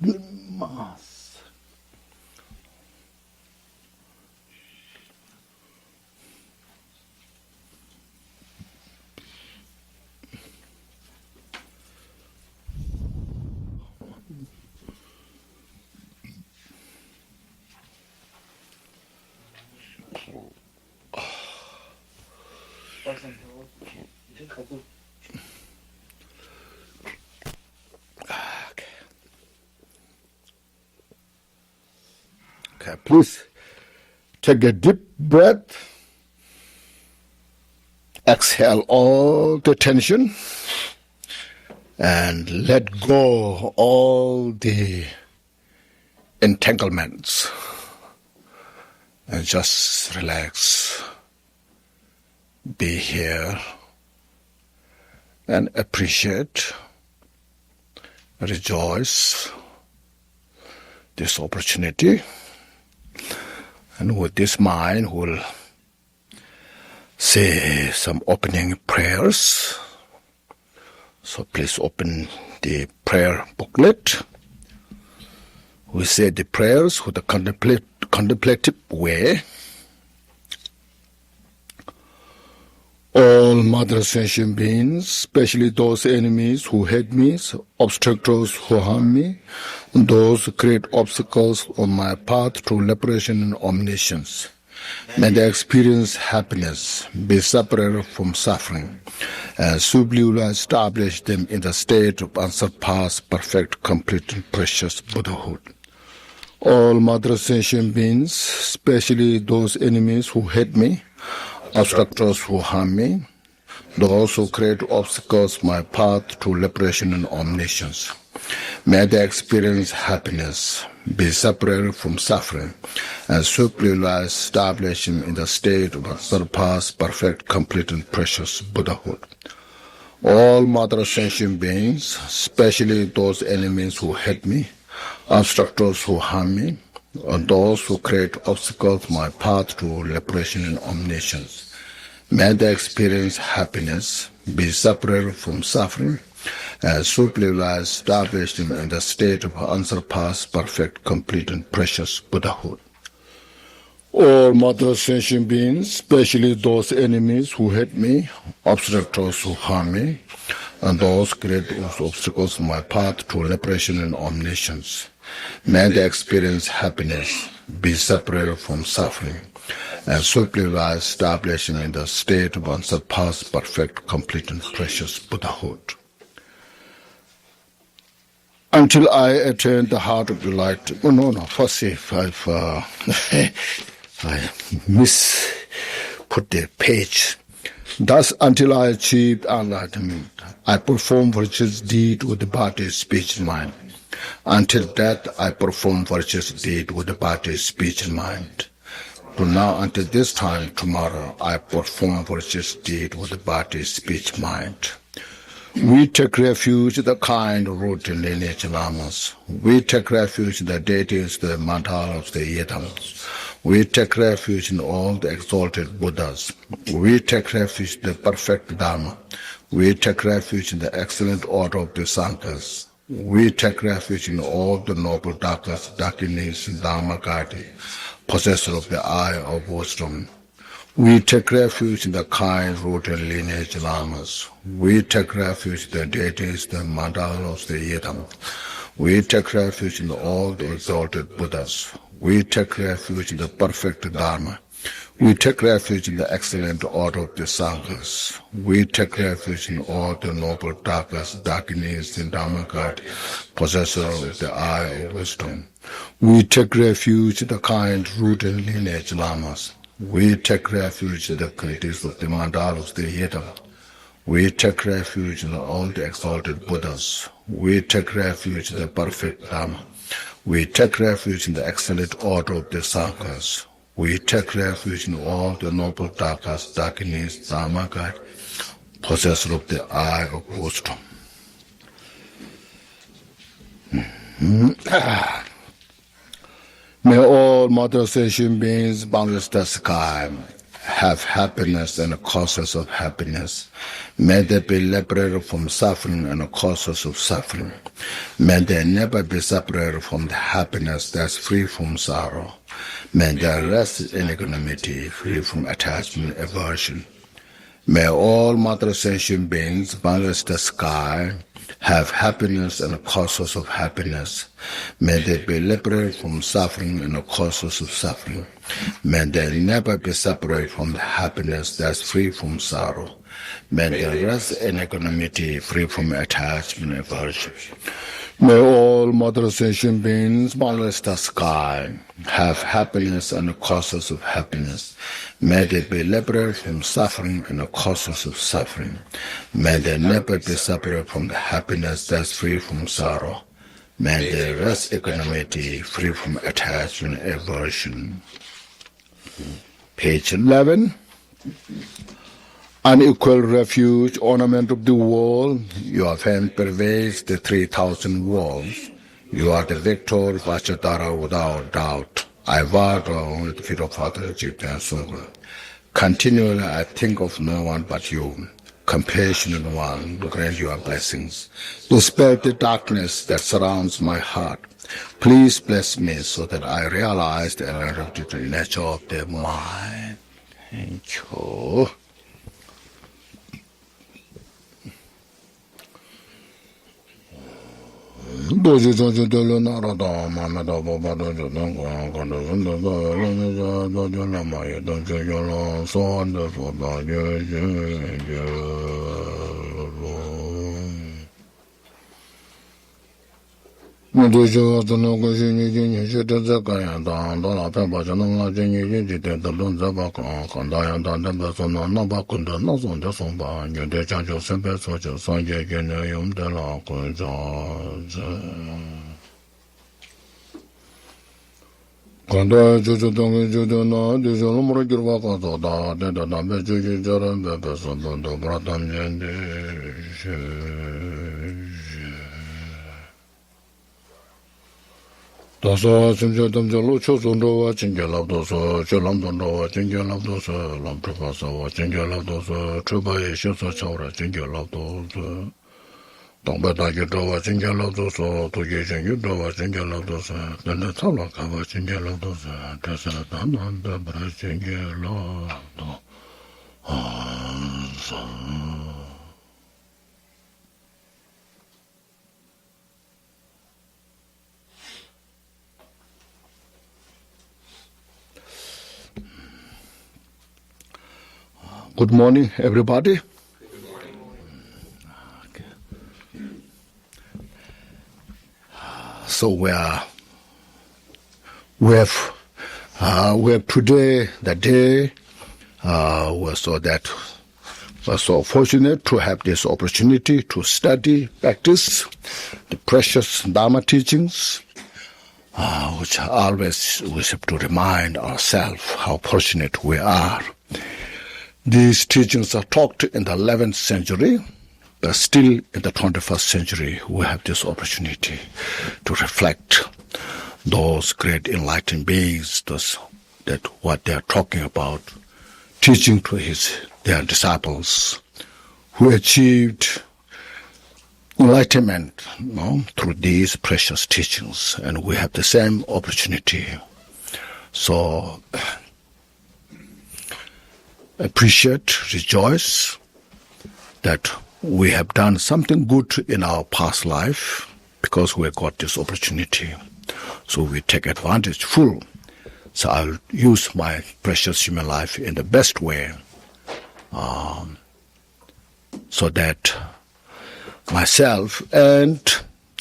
Good mass. Okay, please take a deep breath. Exhale all the tension and let go all the entanglements and just relax. Be here and appreciate, rejoice this opportunity. And with this mind, we'll say some opening prayers. So please open the prayer booklet. We say the prayers with a contemplative way. All Mother Sentient beings, especially those enemies who hate me, obstructors who harm me, and those who create obstacles on my path to liberation and omniscience, may they experience happiness, be separated from suffering, and sublime will establish them in the state of unsurpassed, perfect, complete, and precious Buddhahood. All Mother Sentient beings, especially those enemies who hate me, obstructors who harm me, those who create obstacles on my path to liberation and omniscience, may they experience happiness, be separated from suffering, and supremely establish him in the state of unsurpassed, perfect, complete, and precious Buddhahood. All Mother Sentient beings, especially those enemies who hate me, obstructors who harm me, and those who create obstacles on my path to liberation and omniscience, may they experience happiness, be separated from suffering, and supremely established in the state of unsurpassed, perfect, complete, and precious Buddhahood. All Mother Sentient beings, especially those enemies who hate me, obstructors who harm me, and those create obstacles on my path to liberation and omniscience, may they experience happiness, be separated from suffering, and supremely establish in the state of unsurpassed, perfect, complete, and precious Buddhahood. Until I attain the heart of the light. Oh, no, first if I misput the page. Thus, until I achieved enlightenment, I perform virtuous deed with the body, speech, and mind. Until that, I perform virtuous deed with the body, speech, and mind. From now until this time, tomorrow, I perform virtuous deed with the body, speech, mind. We take refuge in the kind, root, and lineage lamas. We take refuge in the deities, the mandalas, the yidams. We take refuge in all the exalted Buddhas. We take refuge in the perfect Dharma. We take refuge in the excellent order of the Sanghas. We take refuge in all the noble Dakas, Dakinis, and Dharmakati, possessor of the eye of wisdom. We take refuge in the kind, root, and lineage lamas. We take refuge in the deities, the mandalas, the yidam. We take refuge in all the exalted Buddhas. We take refuge in the perfect Dharma. We take refuge in the excellent order of the Sanghas. We take refuge in all the noble Dakas, Dakinis, and Dharmakati, possessor of the eye of wisdom. We take refuge in the kind, root, and lineage lamas. We take refuge in the critics of the mandalas, the yidam. We take refuge in all the exalted Buddhas. We take refuge in the perfect Dharma. We take refuge in the excellent order of the Sanghas. We take refuge in all the noble Dakas, Dakinis, Dharmakati, possessor of the eye of wisdom. May all Mother Sentient beings boundless the sky have happiness and the causes of happiness. May they be liberated from suffering and the causes of suffering. May they never be separated from the happiness that's free from sorrow. May they rest in equanimity, free from attachment and aversion. May all mother sentient beings, boundless the sky, have happiness and the causes of happiness. May they be liberated from suffering and the causes of suffering. May they never be separated from the happiness that's free from sorrow. May they rest in equanimity, free from attachment and aversion. May all mother sentient beings, boundless the sky, have happiness and the causes of happiness. May they be liberated from suffering and the causes of suffering. May they never be separated from the happiness that's free from sorrow. May they rest in equanimity, free from attachment and aversion. Page 11. Unequal refuge, ornament of the world, your hand pervades the 3,000 worlds. You are the victor, Vajradhara, without doubt. I vow at the feet of Father Jipta Sangha. Continually I think of no one but you, compassionate one, to grant your blessings. Dispel the darkness that surrounds my heart. Please bless me so that I realize the energetic nature of the mind. Thank you. Doji doji dolo narada mamada baba doji dongwa kondo kondo doji doji lama ye doji yolo so ando so doji doji doji goji ni ni je de zaka ya da da la pe ba jana la je ni je de de don za ba kan da ya da de so no ba kun de no so de so ba ni de cha jo sen pe so jo so je ge ne yum de la ko za Kanda juju dongi juju na juju lumura girwa kato da de da be juju jaran be be so do bratam jende Dosa simja damja lo cho zondo wa chinja lab dosa, cho lam dondo wa chinja lab dosa, lam trapasa wa chinja lab dosa, chuba ye shiosa chawra chinja lab dosa. Dongba da yu do wa chinja lab dosa, to ye shen yu do wa chinja lab dosa, danda tawla ka wa chinja lab dosa, dasa dananda bra chinja lab dosa. Good morning, everybody. Good morning. Okay. So we have today the day. We're so fortunate to have this opportunity to study, practice the precious Dharma teachings, which always we have to remind ourselves how fortunate we are. These teachings are taught in the 11th century, but still in the 21st century we have this opportunity to reflect those great enlightened beings, that what they are talking about, teaching to their disciples who achieved enlightenment through these precious teachings, and we have the same opportunity. So appreciate, rejoice that we have done something good in our past life because we got this opportunity. So we take advantage full. So I'll use my precious human life in the best way, so that myself and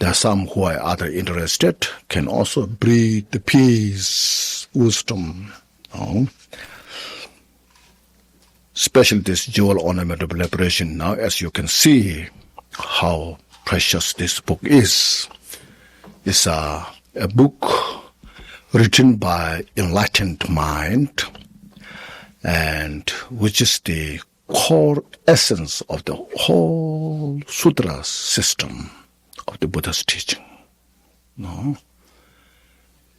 there are some who are other interested can also breathe the peace, wisdom, especially this JOL Ornament of Liberation. Now, as you can see how precious this book is. It's a book written by enlightened mind, and which is the core essence of the whole sutra system of the Buddha's teaching. No?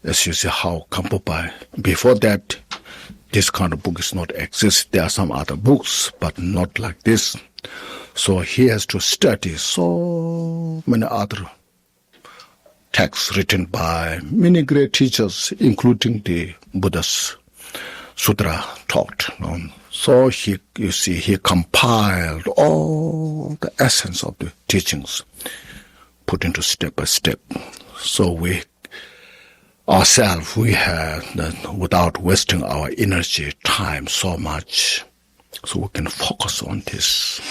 As you see how Gampopa, before that, this kind of book is not exist. There are some other books, but not like this. So he has to study so many other texts written by many great teachers, including the Buddha's Sutra taught. So he compiled all the essence of the teachings, put into step by step. So we have, without wasting our energy, time so much, so we can focus on this,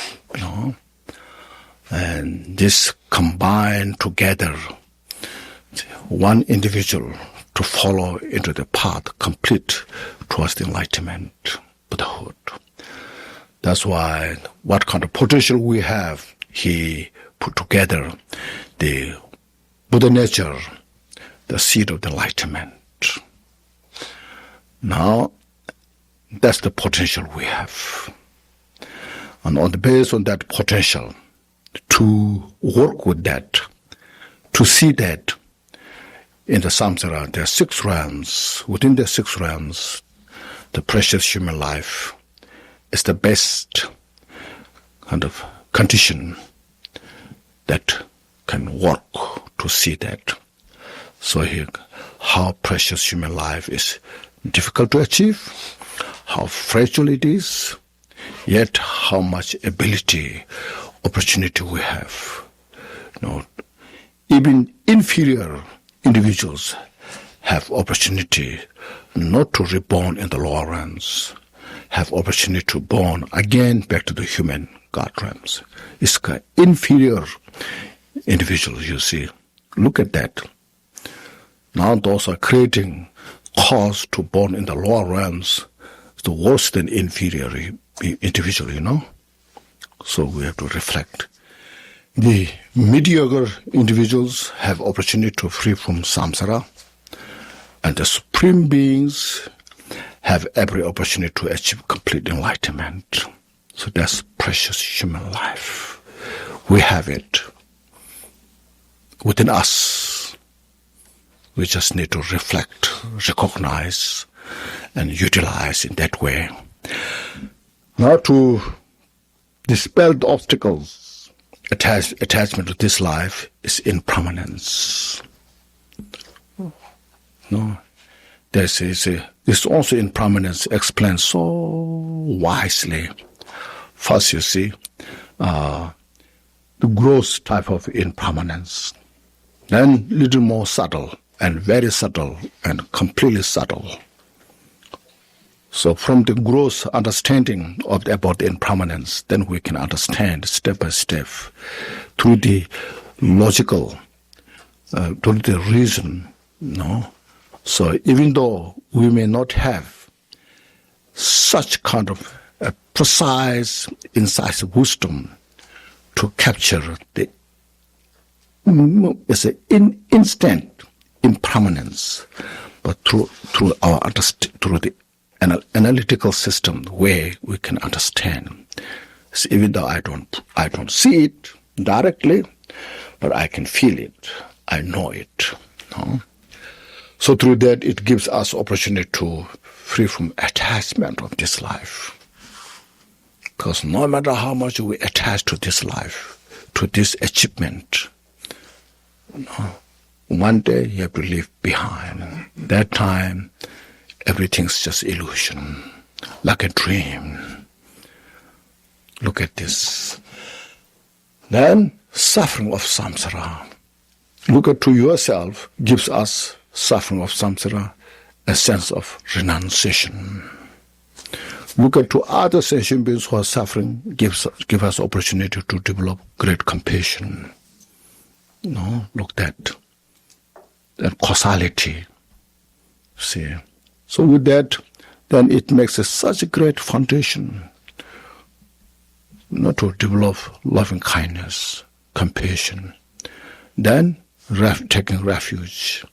And this combined together, one individual to follow into the path complete towards the enlightenment, Buddhahood. That's why what kind of potential we have, he put together the Buddha nature, the seed of the enlightenment. Now, that's the potential we have. And on the basis of that potential, to work with that, to see that in the samsara there are 6 realms. Within the 6 realms, the precious human life is the best kind of condition that can work to see that. So here, how precious human life is difficult to achieve, how fragile it is, yet how much ability, opportunity we have. Even inferior individuals have opportunity not to reborn in the lower realms, have opportunity to born again back to the human God realms. It's inferior individuals, you see. Look at that. Now those are creating cause to born in the lower realms, the worse than inferior individual, So we have to reflect. The mediocre individuals have opportunity to free from samsara, and the supreme beings have every opportunity to achieve complete enlightenment. So that's precious human life. We have it within us. We just need to reflect, recognize, and utilize in that way. Now to dispel the obstacles, attachment to this life is impermanence. This also impermanence explained so wisely. First, you see, the gross type of impermanence, then little more subtle, and very subtle, and completely subtle. So from the gross understanding about the impermanence, then we can understand step by step through the logical, through the reason, So even though we may not have such kind of a precise, incisive wisdom to capture the instant impermanence, but through the analytical system where we can understand. So even though I don't see it directly, but I can feel it. I know it. So through that, it gives us opportunity to free from attachment of this life. Because no matter how much we attach to this life, to this achievement, one day you have to leave behind. That time, everything's just illusion, like a dream. Look at this. Then, suffering of samsara. Look at to yourself gives us suffering of samsara, a sense of renunciation. Look at to other sentient beings who are suffering, give us opportunity to develop great compassion. Look at that. And causality. See. So with that, then it makes such a great foundation to develop loving kindness, compassion. Then taking refuge.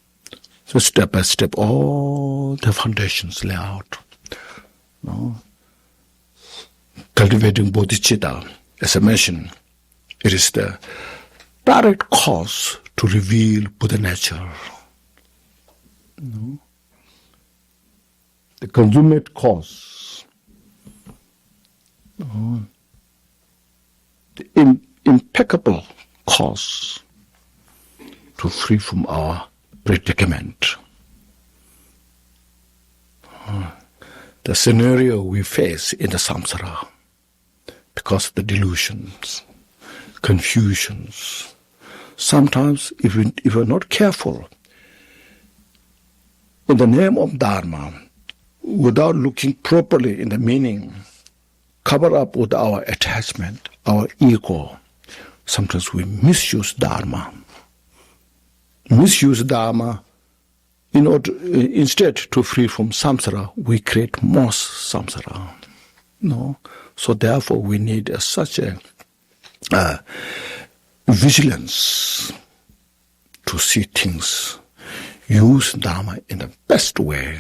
So step by step, all the foundations lay out. Cultivating bodhicitta, as I mentioned, it is the direct cause to reveal Buddha nature. the consummate cause, the impeccable cause to free from our predicament. The scenario we face in the samsara, because of the delusions, confusions. Sometimes, if we're not careful, in the name of Dharma, without looking properly in the meaning, cover up with our attachment, our ego, sometimes we misuse Dharma. Misuse Dharma in order, instead to free from samsara, we create more samsara. No, so therefore we need such a vigilance to see things, use Dharma in the best way.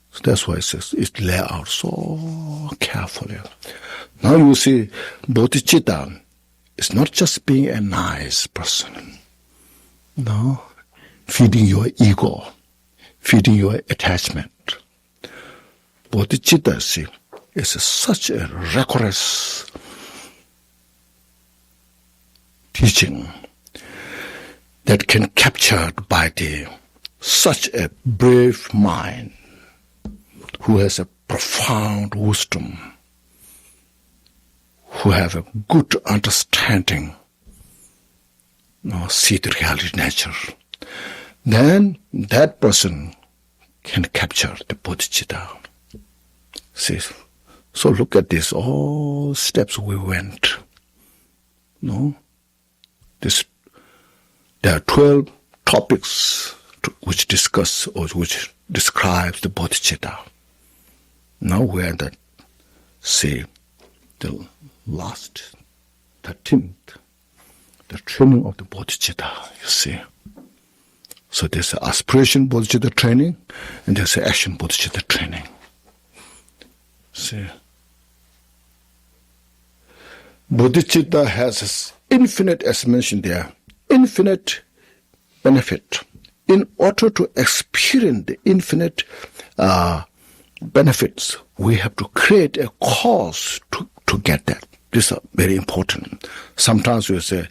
So that's why it says it's laid out so carefully. Now you see, bodhicitta is not just being a nice person, no, feeding your ego, feeding your attachment. Bodhicitta, see, is such a rigorous teaching that can be captured by such a brave mind who has a profound wisdom, who have a good understanding, see the reality nature. Then that person can capture the bodhicitta. See, so look at this, all steps we went. No, there are 12 topics which discuss or which describes the bodhicitta. Now we are at the last 13th, the training of the bodhicitta. You see. So there's an aspiration bodhicitta training, and there's an action bodhicitta training. See, bodhicitta has infinite, as mentioned there, infinite benefit. In order to experience the infinite benefits, we have to create a cause to get that. This is very important. Sometimes we say,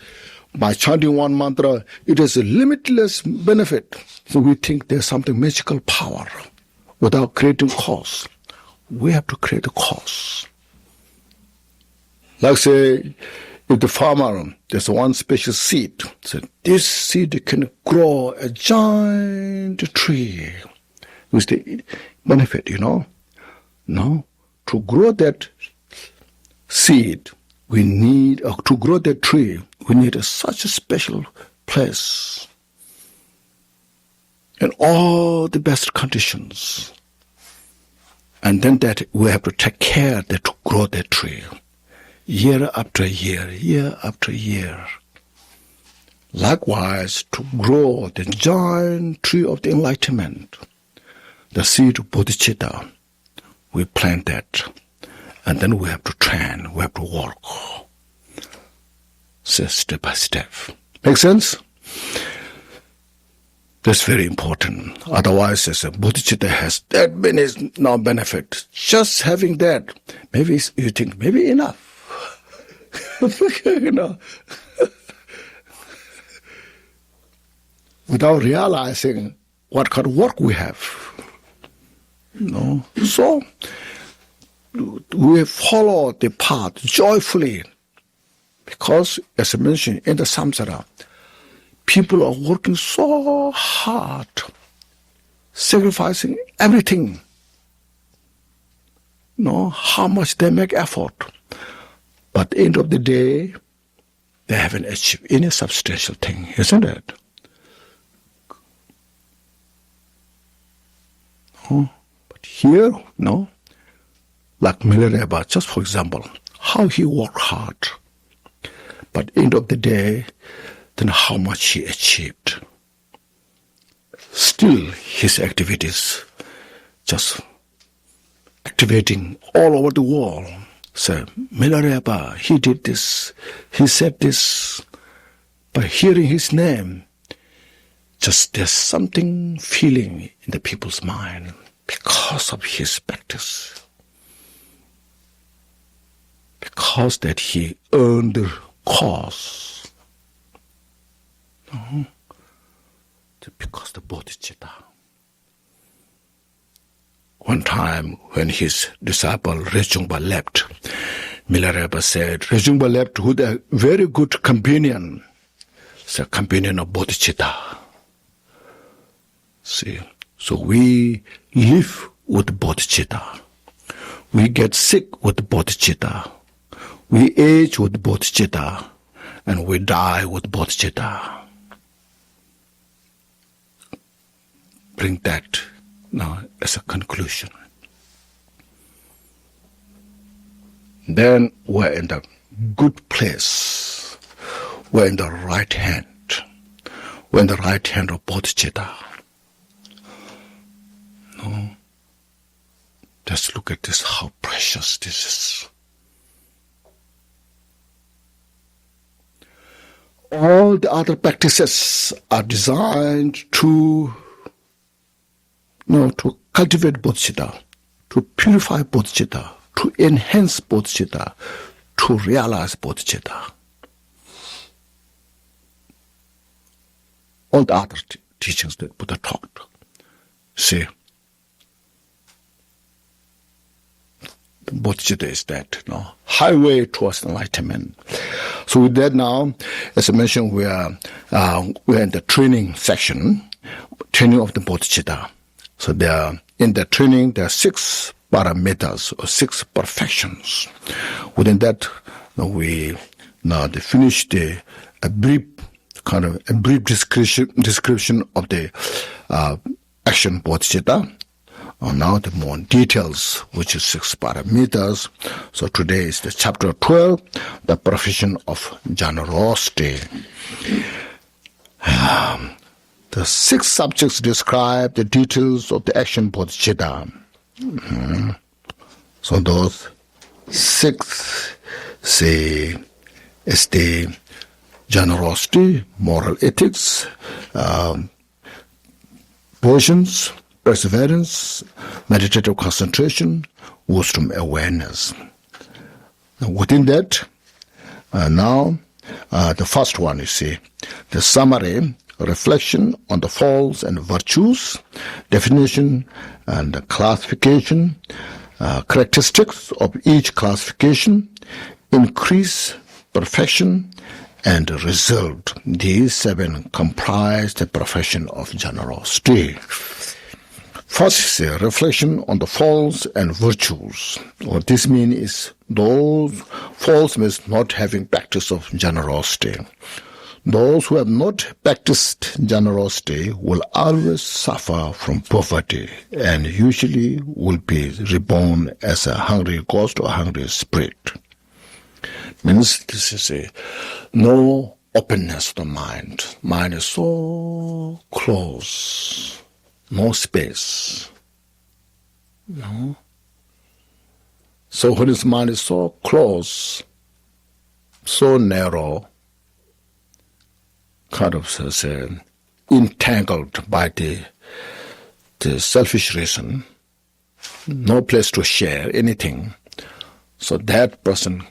by chanting one mantra, it has a limitless benefit. So we think there's something magical power without creating cause. We have to create a cause. Like say, if the farmer, there's one special seed, so this seed can grow a giant tree with the benefit, No, to grow that seed, we need, to grow that tree, we need such a special place and all the best conditions. And then that we have to take care that to grow that tree. Year after year, year after year. Likewise, to grow the giant tree of the enlightenment, the seed of bodhicitta, we plant that, and then we have to train, we have to work, so step by step. Make sense? That's very important. Otherwise, as a bodhicitta has that many no benefit. Just having that, maybe you think, maybe enough. Without realizing what kind of work we have. So we follow the path joyfully because, as I mentioned, in the samsara, people are working so hard, sacrificing everything. How much they make effort. But at the end of the day, they haven't achieved any substantial thing, isn't it? But here, like Milarepa, just for example, how he worked hard. But at the end of the day, then how much he achieved. Still, his activities just activating all over the world. So, Milarepa, he did this, he said this. By hearing his name, just there's something feeling in the people's mind. because of his practice. Because that he earned the cause. No? Because the bodhicitta. One time when his disciple Drikung left, Milarepa said, Drikung left with a very good companion. It's a companion of bodhicitta. See, so we live with bodhicitta. We get sick with bodhicitta. We age with bodhicitta. And we die with bodhicitta. Bring that now as a conclusion. Then we're in the good place. We're in the right hand. We're in the right hand of bodhicitta. No. Just look at this, how precious this is. All the other practices are designed to cultivate bodhicitta, to purify bodhicitta, to enhance bodhicitta, to realize bodhicitta. All the other teachings that Buddha taught say, bodhicitta is that highway towards enlightenment. So with that now, as I mentioned, we are in the training section, training of the bodhicitta. So in the training, there are 6 parameters or 6 perfections. Within that, they finish a brief description of the action bodhicitta. Now the more details, which is 6 parameters. So today is the chapter 12, the perfection of generosity. The 6 subjects describe the details of the action bodhicitta. So those 6 say is the generosity, moral ethics, patience, perseverance, meditative concentration, wisdom awareness. Now, within that, the first one, you see, the summary, reflection on the faults and virtues, definition and classification, characteristics of each classification, increase, perfection, and result. These 7 comprise the perfection of generosity. First is a reflection on the faults and virtues. What this means is those faults means not having practice of generosity. Those who have not practiced generosity will always suffer from poverty and usually will be reborn as a hungry ghost or hungry spirit. Means this is no openness to the mind. Mind is so close, no space. No. So when his mind is so close, so narrow, kind of entangled by the selfish reason, no place to share anything. So that person,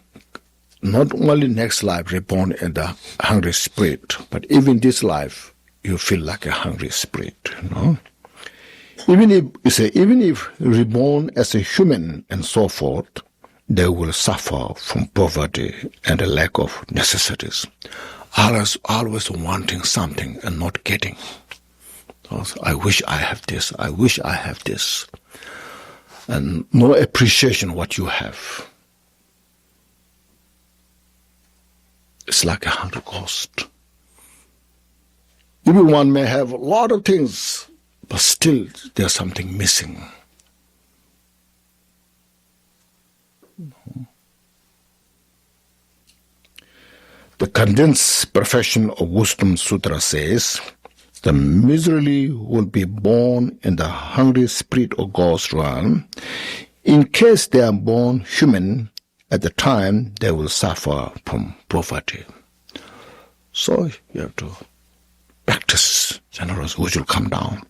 not only next life reborn in the hungry spirit, but even this life, you feel like a hungry spirit. Even if reborn as a human and so forth, they will suffer from poverty and a lack of necessities. Always wanting something and not getting. I wish I have this. I wish I have this. And no appreciation what you have. It's like a hungry ghost. Even one may have a lot of things, but still there's something missing. The condensed perfection of Wisdom Sutra says, the miserly will be born in the hungry spirit or ghost realm. In case they are born human, at the time they will suffer from poverty. So you have to practice generosity, which will come down.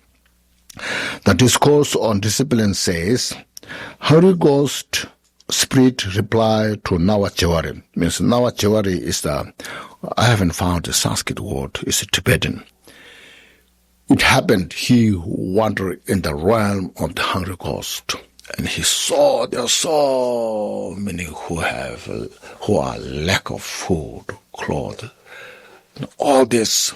The discourse on discipline says, Holy Ghost Spirit replied to Nawachewari. Means Nawachewari is I haven't found the Sanskrit word, it's Tibetan. It happened, he wandered in the realm of the hungry ghost, and he saw there are so many who are lack of food, clothes, and all this.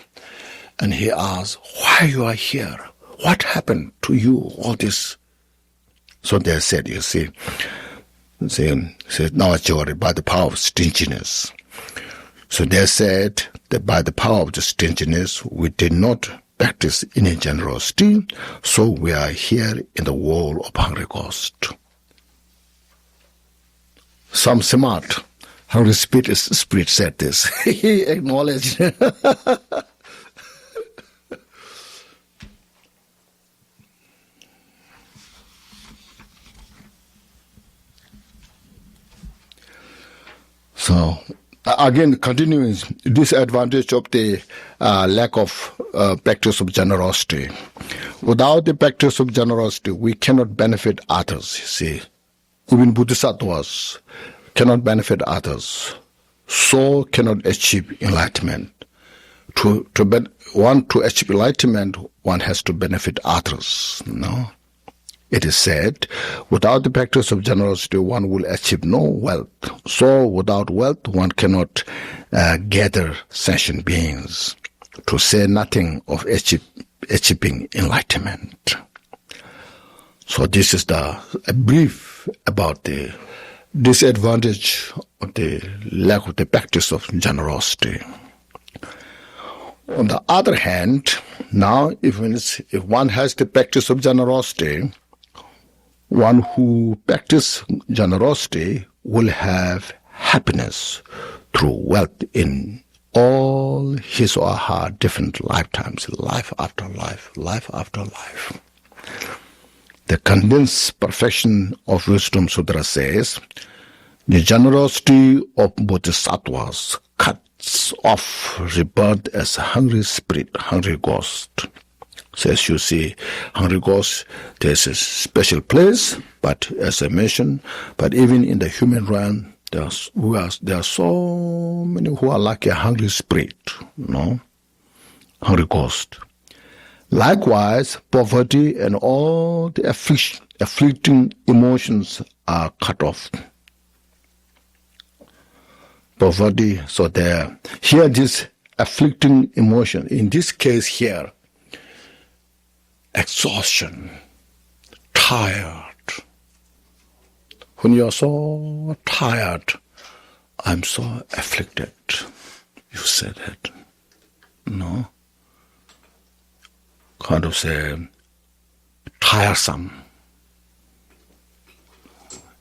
And he asked, why you are here? What happened to you, all this? So they said, you see, Nawachewari, by the power of stinginess. So they said that by the power of the stinginess, we did not practice any generosity, so we are here in the world of hungry ghost. Some smart hungry spirit said this. He acknowledged. So, again, continuing disadvantage of the lack of practice of generosity. Without the practice of generosity, we cannot benefit others, you see. Even bodhisattvas cannot benefit others. So cannot achieve enlightenment. To achieve enlightenment, one has to benefit others, no? It is said, without the practice of generosity, one will achieve no wealth. So without wealth, one cannot gather sentient beings, to say nothing of achieving enlightenment. So this is a brief about the disadvantage of the lack of the practice of generosity. On the other hand, now if one has the practice of generosity, one who practices generosity will have happiness through wealth in all his or her different lifetimes, life after life, life after life. The condensed perfection of Wisdom Sutra says, the generosity of bodhisattvas cuts off rebirth as a hungry spirit, hungry ghost. So as you see, hungry ghosts, there's a special place, but as I mentioned, but even in the human realm, there are so many who are like a hungry spirit, hungry ghost. Likewise, poverty and all the afflicting emotions are cut off. Poverty, so here this afflicting emotion, in this case here, exhaustion, tired. When you are so tired, I'm so afflicted. You said it. No? Kind of say, tiresome.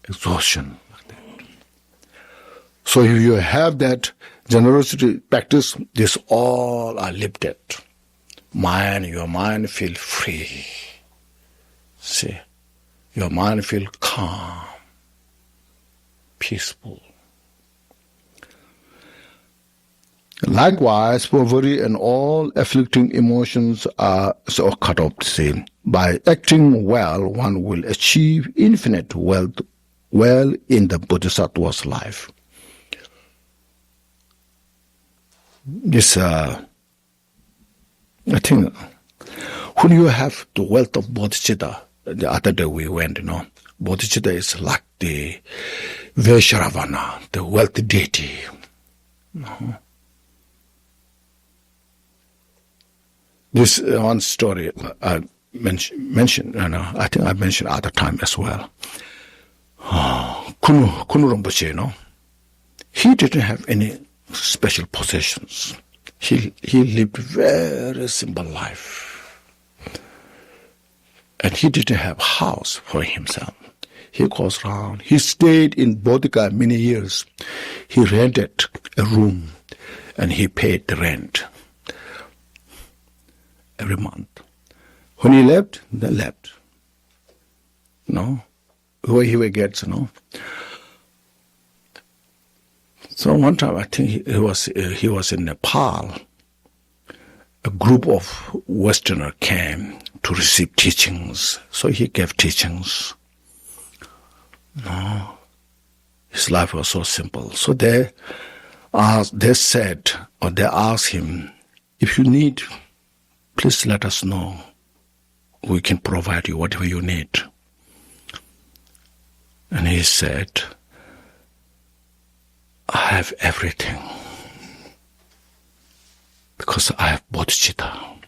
Exhaustion. Like that. So if you have that generosity practice, this all are lifted. Your mind feel free. See, your mind feel calm, peaceful. Likewise, poverty and all afflicting emotions are so cut off. See, by acting well, one will achieve infinite wealth well in the bodhisattva's life. This I think when you have the wealth of bodhicitta, the other day we went, bodhicitta is like the Vaishravana, the wealth deity. This one story I mentioned, I think I mentioned other time as well. Kunu Rinpoché, he didn't have any special possessions. He lived very simple life. And he didn't have a house for himself. He goes around. He stayed in Bodhika many years. He rented a room and he paid the rent every month. When he left, they left. Where he gets, So one time, I think he was in Nepal, a group of Westerners came to receive teachings. So he gave teachings. No, his life was so simple. So they said, or they asked him, if you need, please let us know. We can provide you whatever you need. And he said, I have everything because I have bodhicitta.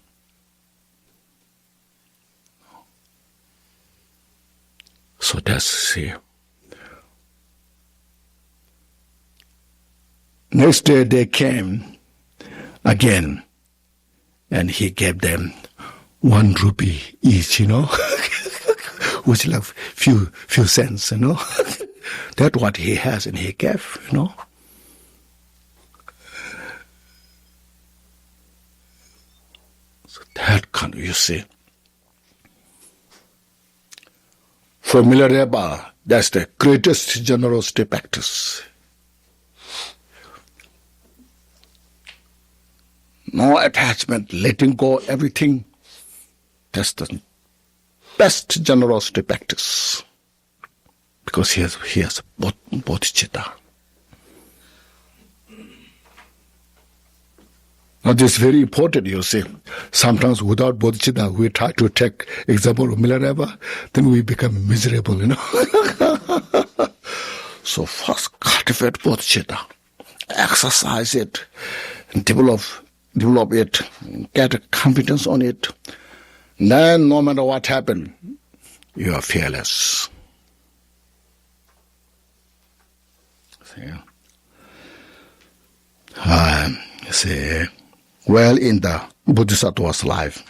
So that's it. Next day they came again, and he gave them 1 rupee each, which like few cents, That's what he has, and he gave, So that kind of, you see. For Milarepa, that's the greatest generosity practice. No attachment, letting go, everything. That's the best generosity practice. Because he has bodhicitta. Now this is very important, you see. Sometimes without bodhicitta, we try to take example of Milarepa, then we become miserable, So first cultivate bodhicitta, exercise it, and develop it, get confidence on it. Then no matter what happens, you are fearless. See, well, in the Bodhisattva's life.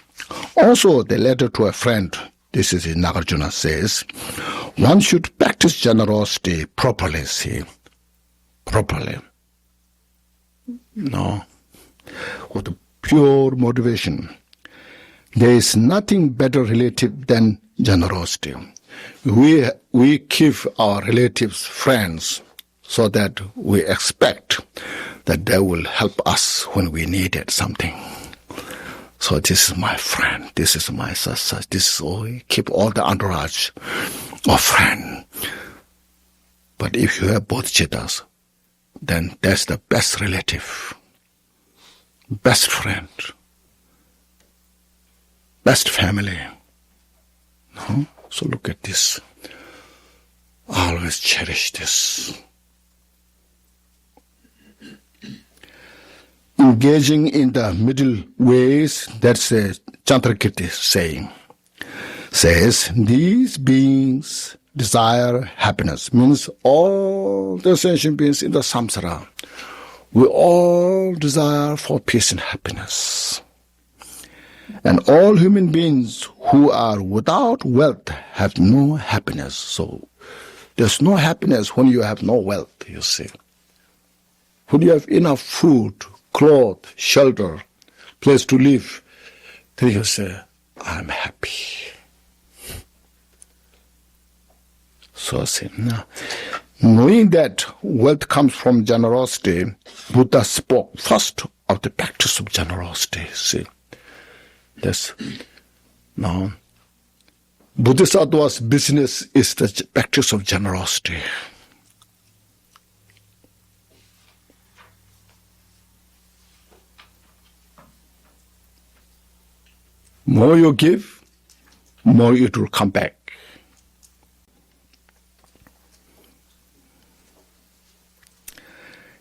Also, the letter to a friend, this is in Nagarjuna, says, one should practice generosity properly, properly. With pure motivation. There is nothing better relative than generosity. We give our relatives, friends, so that we expect that they will help us when we needed something. So this is my friend, this is my such, this is all, keep all the entourage of friend. But if you have bodhicittas, then that's the best relative, best friend, best family. No? So look at this. Always cherish this. Engaging in the middle ways, that's a Chandrakirti saying. Says, these beings desire happiness. Means all the sentient beings in the samsara, we all desire for peace and happiness. And all human beings who are without wealth have no happiness. So there's no happiness when you have no wealth, you see. When you have enough food, clothes, shelter, place to live, then you say, I'm happy. So see, now, knowing that wealth comes from generosity, Buddha spoke first of the practice of generosity, see. That's, now, Bodhisattva's business is the practice of generosity. More you give, more it will come back.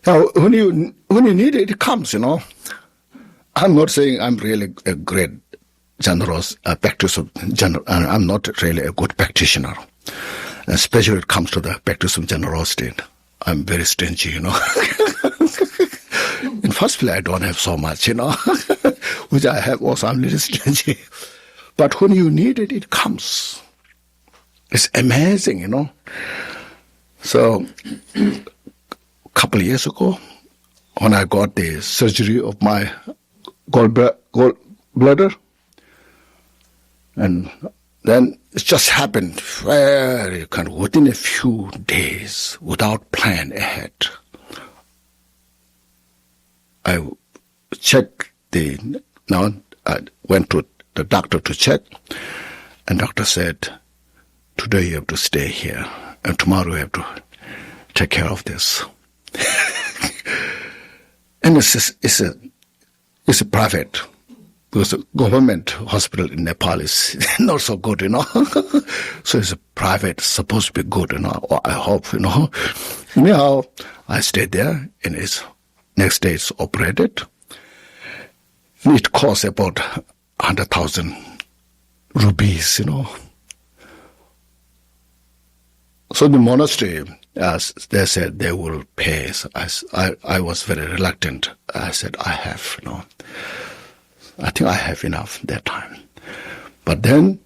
Now, when you need it, it comes, I'm not saying I'm really a great generous practice of I'm not really a good practitioner, especially when it comes to the practice of generosity. I'm very stingy, In first place, I don't have so much, which I have also. I'm a little stingy. But when you need it, it comes. It's amazing, So, a couple of years ago, when I got the surgery of my gallbladder, and then it just happened very kind of within a few days, without plan ahead. I checked the Now, I went to the doctor to check, and doctor said, today you have to stay here, and tomorrow you have to take care of this. And it's a private, because the government hospital in Nepal is not so good, So it's a private, supposed to be good, or I hope, Anyhow, I stayed there, and next day it's operated. It costs about 100,000 rupees, So the monastery, as they said, they will pay. So I was very reluctant. I said, I have, I think I have enough that time. But then,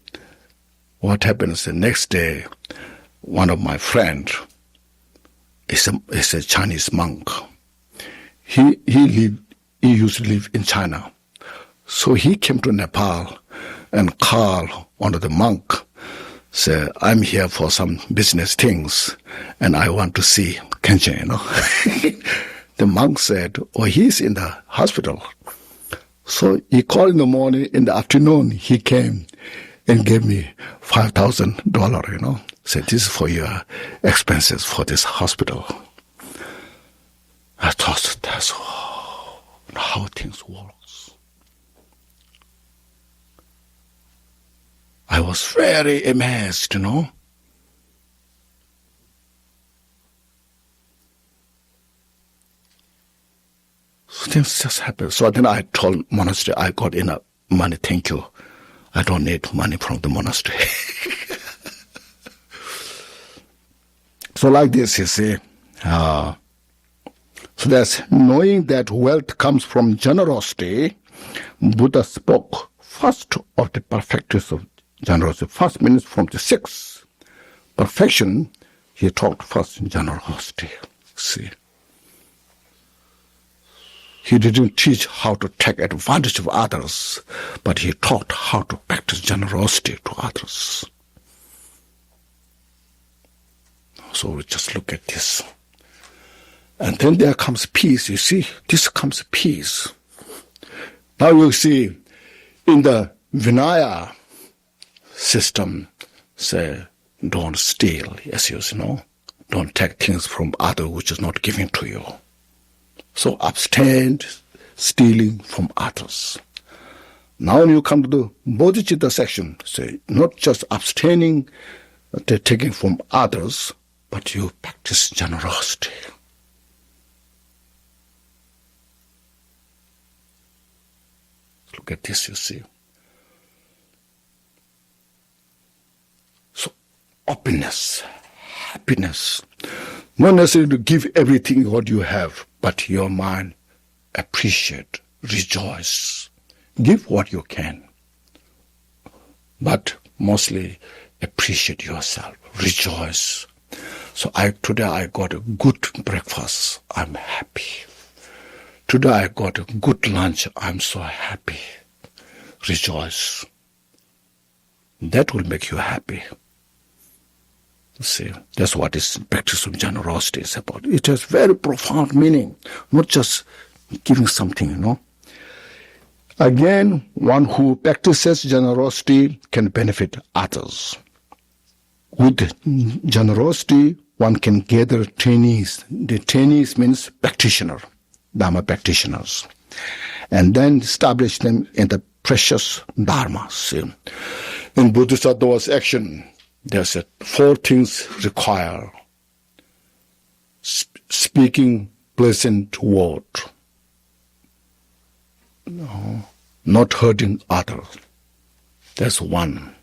what happens the next day, one of my friends is a Chinese monk. He used to live in China. So he came to Nepal and called one of the monk, said, I'm here for some business things, and I want to see Khenchen, The monk said, he's in the hospital. So he called in the morning, in the afternoon, he came and gave me $5,000, Said, this is for your expenses for this hospital. I thought, that's how things work. I was very amazed, So things just happened. So then I told monastery, I got enough money, thank you. I don't need money from the monastery. So like this, you see. So that's knowing that wealth comes from generosity. Buddha spoke first of the perfections of generosity. First means from the 6 perfection, he talked first in generosity. See. He didn't teach how to take advantage of others, but he taught how to practice generosity to others. So we just look at this. And then there comes peace, you see. This comes peace. Now you see, in the Vinaya system, say, don't steal, as you know. Don't take things from others which is not given to you. So abstain stealing from others. Now when you come to the bodhicitta section, say, not just abstaining, taking from others, but you practice generosity. Look at this, you see. So, openness, happiness. Not necessarily to give everything what you have, but your mind appreciate, rejoice. Give what you can. But mostly appreciate yourself, rejoice. So today I got a good breakfast, I'm happy. Today I got a good lunch, I'm so happy. Rejoice. That will make you happy. See, that's what this practice of generosity is about. It has very profound meaning, not just giving something, Again, one who practices generosity can benefit others. With generosity, one can gather trainees. The trainees means practitioner, Dharma practitioners, and then establish them in the precious Dharma. See? In Bodhisattva's action, there's 4 things required. Speaking pleasant word. Not hurting others. That's one.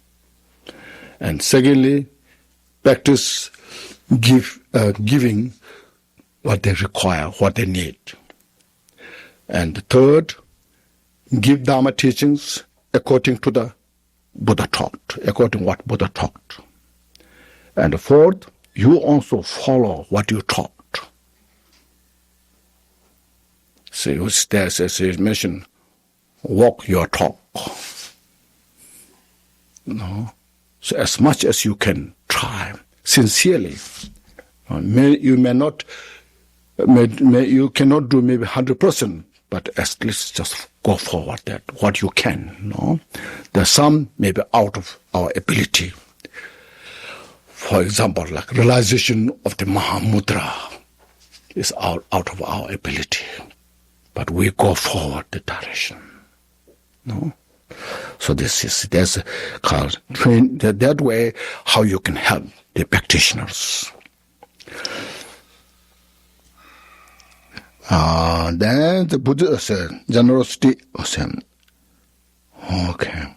And secondly, practice giving what they require, what they need. And the third, give Dharma teachings according to the Buddha taught, according to what Buddha taught. And the fourth, you also follow what you taught. See, there's as you mentioned, walk your talk. So as much as you can try, sincerely. You cannot do maybe 100%, but at least just go forward that what you can. No, there's some maybe out of our ability. For example, like realization of the Mahamudra is out of our ability, but we go forward the direction. No, so that's called train that way. How you can help the practitioners. Then the Buddha said, generosity. Okay.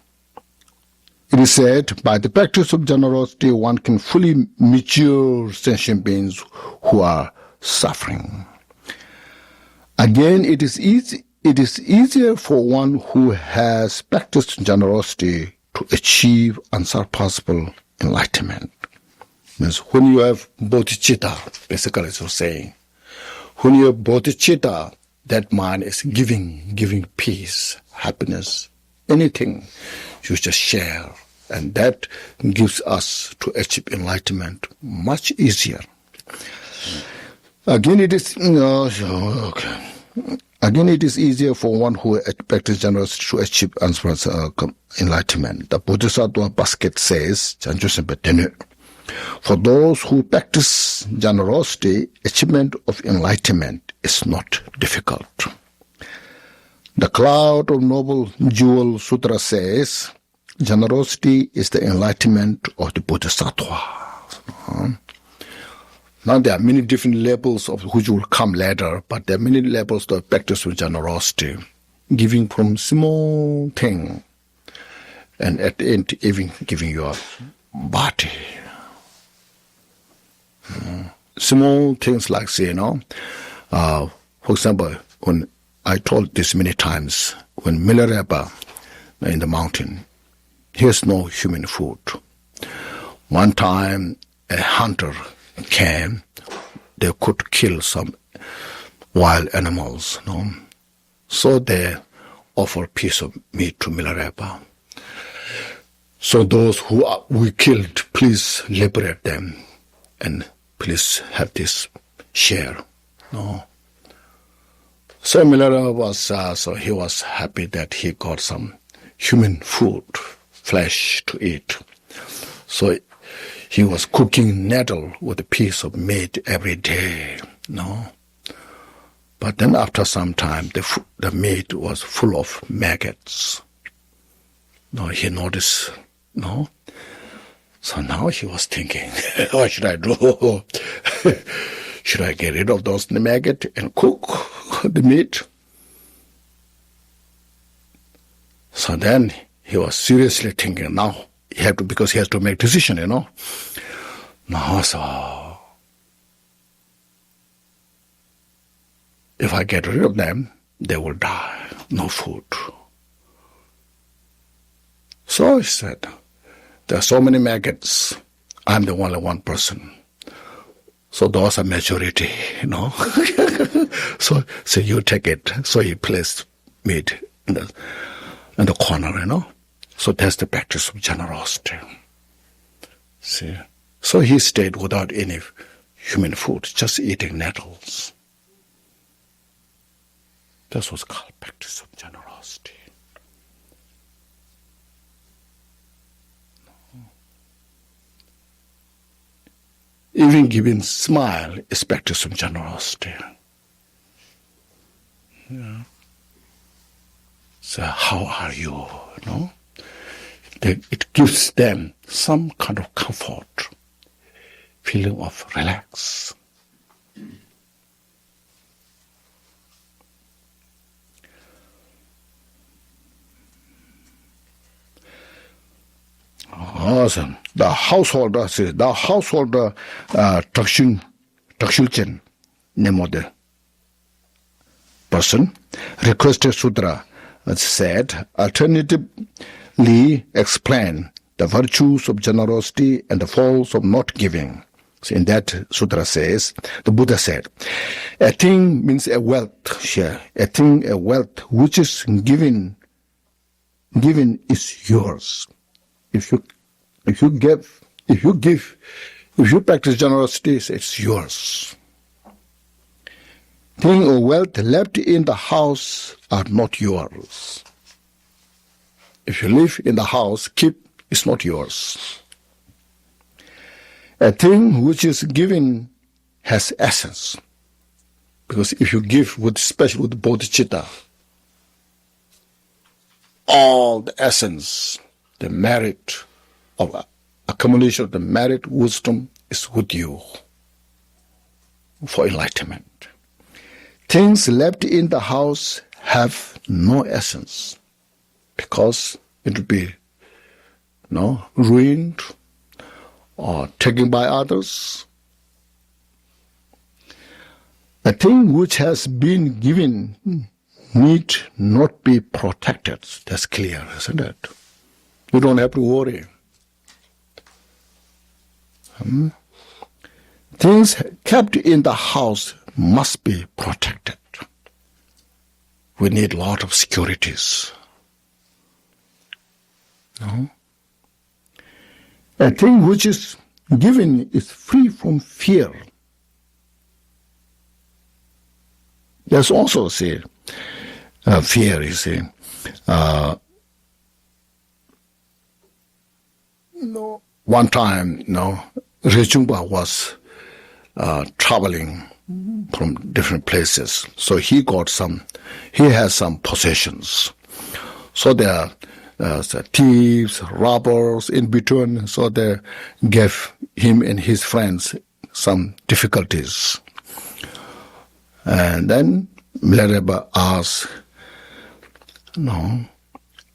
It is said, by the practice of generosity, one can fully mature sentient beings who are suffering. Again, it is easier for one who has practiced generosity to achieve unsurpassable enlightenment. Means when you have bodhicitta, basically it's saying, when you have bodhicitta, that mind is giving peace, happiness, anything you just share, and that gives us to achieve enlightenment much easier. Again, it is Again, it is easier for one who practices generosity to achieve enlightenment. The Bodhisattva basket says, for those who practice generosity, achievement of enlightenment is not difficult. The Cloud of Noble Jewel Sutra says, generosity is the enlightenment of the Bodhisattva. Now there are many different levels of which will come later, but there are many levels of practice with generosity, giving from small thing, and at the end even giving your body. Small things like, say, for example, when I told this many times, when Milarepa in the mountain, here's no human food. One time a hunter came, they could kill some wild animals, so they offer a piece of meat to Milarepa. So those who we killed, please liberate them and please have this share. So Milarepa was he was happy that he got some human food, flesh to eat. So he was cooking nettle with a piece of meat every day, But then after some time, the meat was full of maggots. He noticed, So now he was thinking, what should I do? Should I get rid of those maggots and cook the meat? So then he was seriously thinking, now because he has to make decision, Now, so if I get rid of them, they will die, no food. So he said, there are so many maggots, I'm the only one person. So those are majority, So you take it. So he placed meat in the corner, So that's the practice of generosity. See? So he stayed without any human food, just eating nettles. That was called practice of generosity. Even giving smile is practice of generosity. So how are you? It gives them some kind of comfort, feeling of relax. Awesome. The householder Drikung name of the person, requested sutra said, alternatively explain the virtues of generosity and the faults of not giving. So in that sutra says, the Buddha said, a thing means a wealth share. A wealth which is given is yours. If you practice generosity, it's yours. Things or wealth left in the house are not yours. If you live in the house, keep, it's not yours. A thing which is given has essence. Because if you give, especially with bodhicitta, all the essence, the merit of accumulation of the merit, wisdom is with you for enlightenment. Things left in the house have no essence because it will be ruined or taken by others. A thing which has been given need not be protected. That's clear, isn't it? You don't have to worry. Things kept in the house must be protected. We need a lot of securities. No? A thing which is given is free from fear. There's also, fear, you see. One time, Rechungpa was traveling from different places. So he has some possessions. So there are thieves, robbers in between. So they gave him and his friends some difficulties. And then Milarepa asked,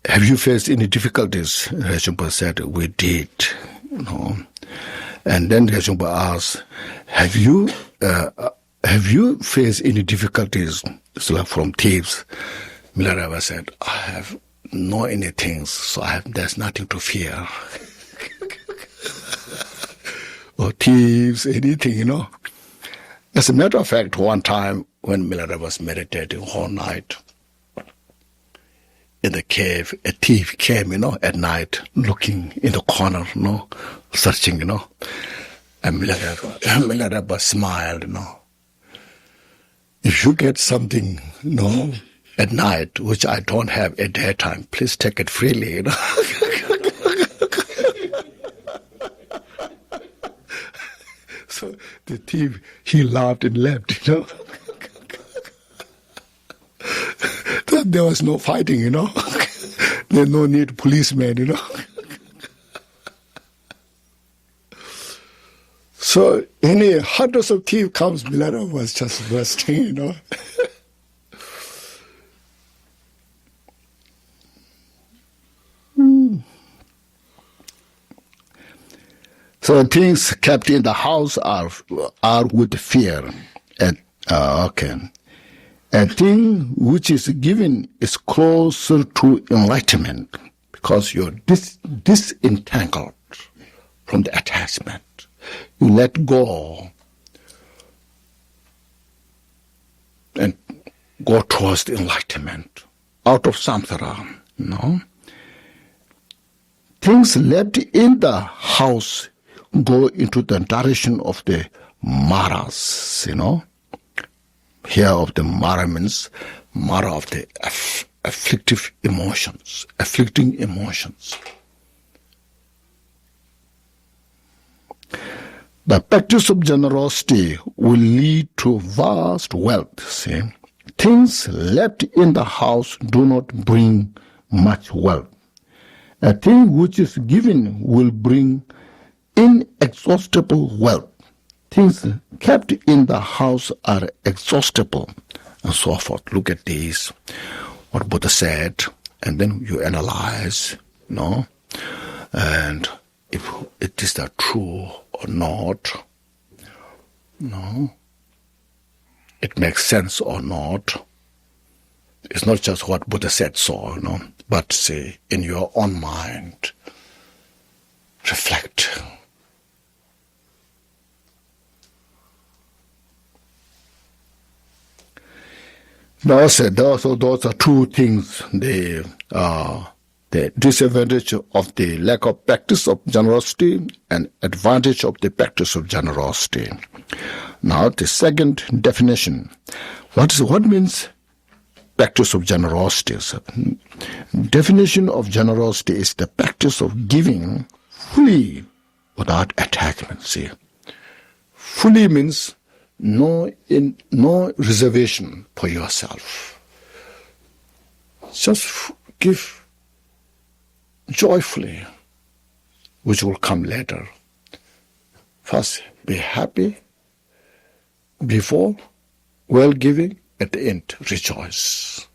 have you faced any difficulties? Rechungpa said, we did. And then Rechungpa asked, have you faced any difficulties from thieves? Milarepa said, I have no anything, so there's nothing to fear. Or thieves, anything, As a matter of fact, one time when Milarepa was meditating all night in the cave, a thief came, at night, looking in the corner, searching, And Milarepa smiled, If you get something, at night, which I don't have at daytime, please take it freely, So the thief, he laughed and left, There was no fighting, There's no need policemen, So any hundreds of thieves comes, Milarepa was just resting, So things kept in the house are with fear. A thing which is given is closer to enlightenment because you're disentangled from the attachment. You let go and go towards the enlightenment, out of samsara, Things left in the house go into the direction of the maras, Here of the mara means mara of the afflicting emotions. The practice of generosity will lead to vast wealth, see. Things left in the house do not bring much wealth. A thing which is given will bring inexhaustible wealth. Things kept in the house are exhaustible, and so forth. Look at these, what Buddha said, and then you analyze, and if it is that true or not, it makes sense or not. It's not just what Buddha said so, but say in your own mind, reflect. Those are two things. the disadvantage of the lack of practice of generosity and advantage of the practice of generosity. Now, the second definition. What means practice of generosity? Definition of generosity is the practice of giving fully without attachment. See, fully means no reservation for yourself. Just give joyfully, which will come later. First, be happy before, well giving, at the end, rejoice.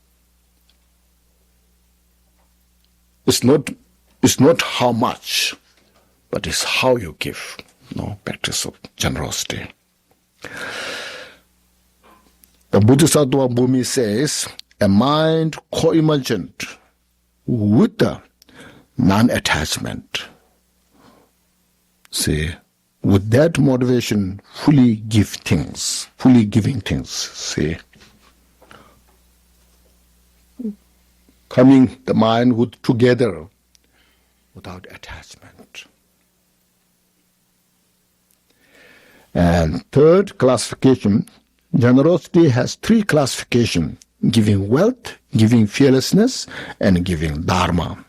It's not how much, but it's how you give. No practice of generosity. The Bodhisattva Bhumi says, a mind co-imagined with the non-attachment. See, with that motivation, fully giving things. See, coming the mind with together without attachment. And third classification, generosity has three classifications: giving wealth, giving fearlessness, and giving dharma.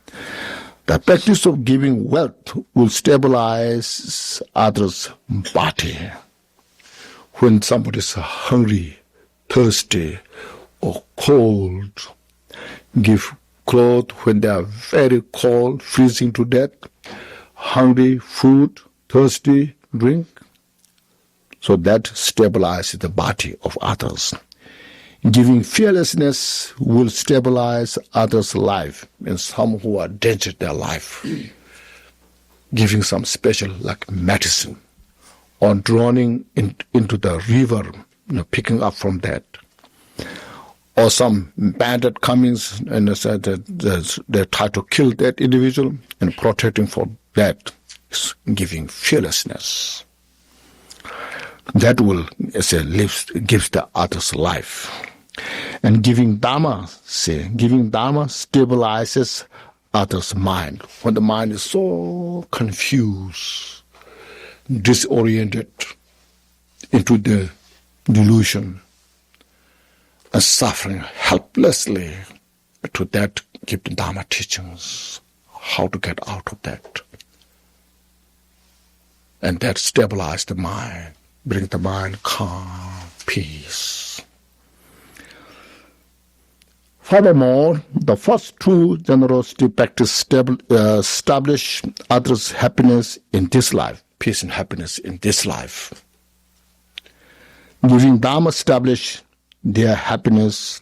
The practice of giving wealth will stabilize others' body. When somebody is hungry, thirsty, or cold, give clothes when they are very cold, freezing to death, hungry, food, thirsty, drink. So that stabilizes the body of others. Giving fearlessness will stabilize others' life, and some who are danger their life. Giving some special, like medicine, or drowning into the river, picking up from that. Or some bandit comings and they try to kill that individual, and protecting from that is giving fearlessness. That will, gives the others life. And giving Dharma stabilizes others' mind. When the mind is so confused, disoriented, into the delusion, and suffering helplessly, to that give the Dharma teachings, how to get out of that. And that stabilizes the mind, bring the mind calm, peace. Furthermore, the first two generosity practice establish others' happiness in this life, peace and happiness in this life. Giving Dharma establish their happiness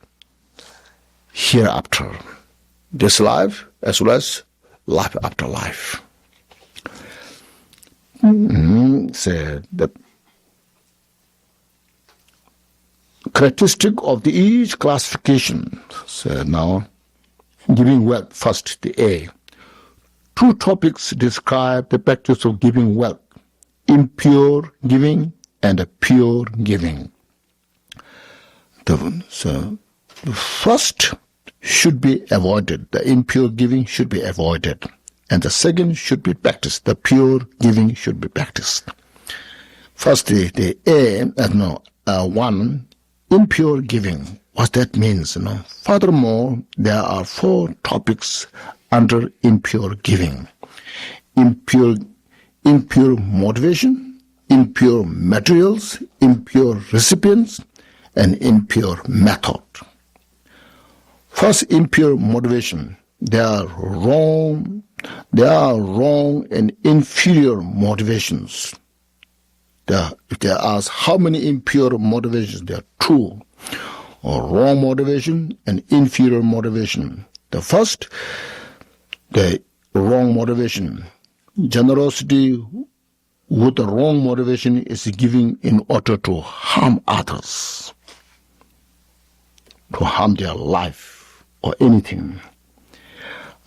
hereafter, this life as well as life after life. Say the characteristic of each classification. So now, giving wealth, first the A. Two topics describe the practice of giving wealth: impure giving and pure giving. So the first should be avoided. The impure giving should be avoided. And the second should be practiced. The pure giving should be practiced. First, the A, one, impure giving. What that means, Furthermore, there are four topics under impure giving: impure motivation, impure materials, impure recipients, and impure method. First, impure motivation. They are wrong and inferior motivations. If they ask how many impure motivations, there are two, or wrong motivation and inferior motivation. The first, the wrong motivation. Generosity with the wrong motivation is giving in order to harm others, to harm their life or anything.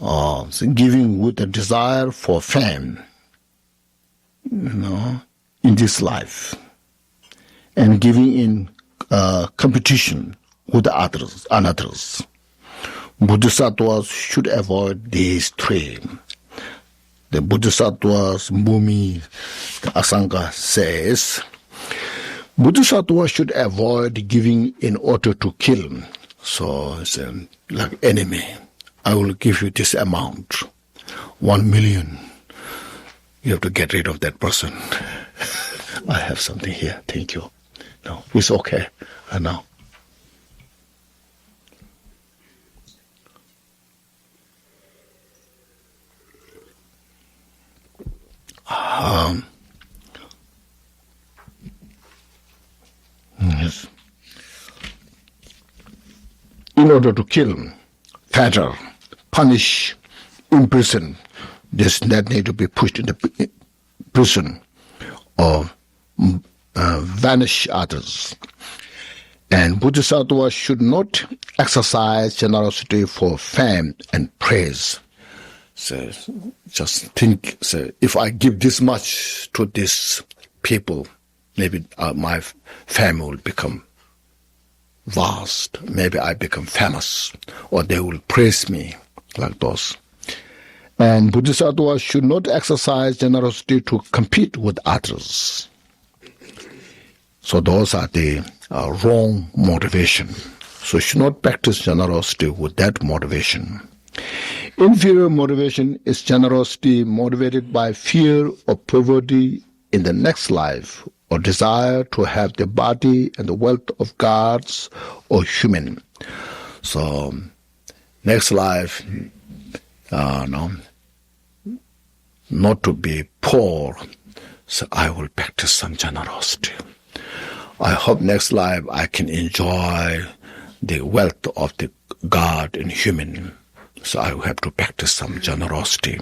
So giving with a desire for fame, in this life, and giving in competition with others. Bodhisattvas should avoid these three. The Bodhisattvas, Bhumi, the Asanga says, Bodhisattvas should avoid giving in order to kill. So it's like enemy. I will give you this amount, 1 million. You have to get rid of that person. I have something here, thank you. No, it's okay. I know. Yes. In order to kill, fetter, punish, imprison, that need to be pushed into prison or vanish others. And Bodhisattvas should not exercise generosity for fame and praise. So just think, so if I give this much to these people, maybe my fame will become vast. Maybe I become famous, or they will praise me, like those. And Bodhisattvas should not exercise generosity to compete with others. So those are the wrong motivation. So you should not practice generosity with that motivation. Inferior motivation is generosity motivated by fear of poverty in the next life, or desire to have the body and the wealth of gods or human. So next life, not to be poor, so I will practice some generosity. I hope next life I can enjoy the wealth of the God and human. So I will have to practice some generosity.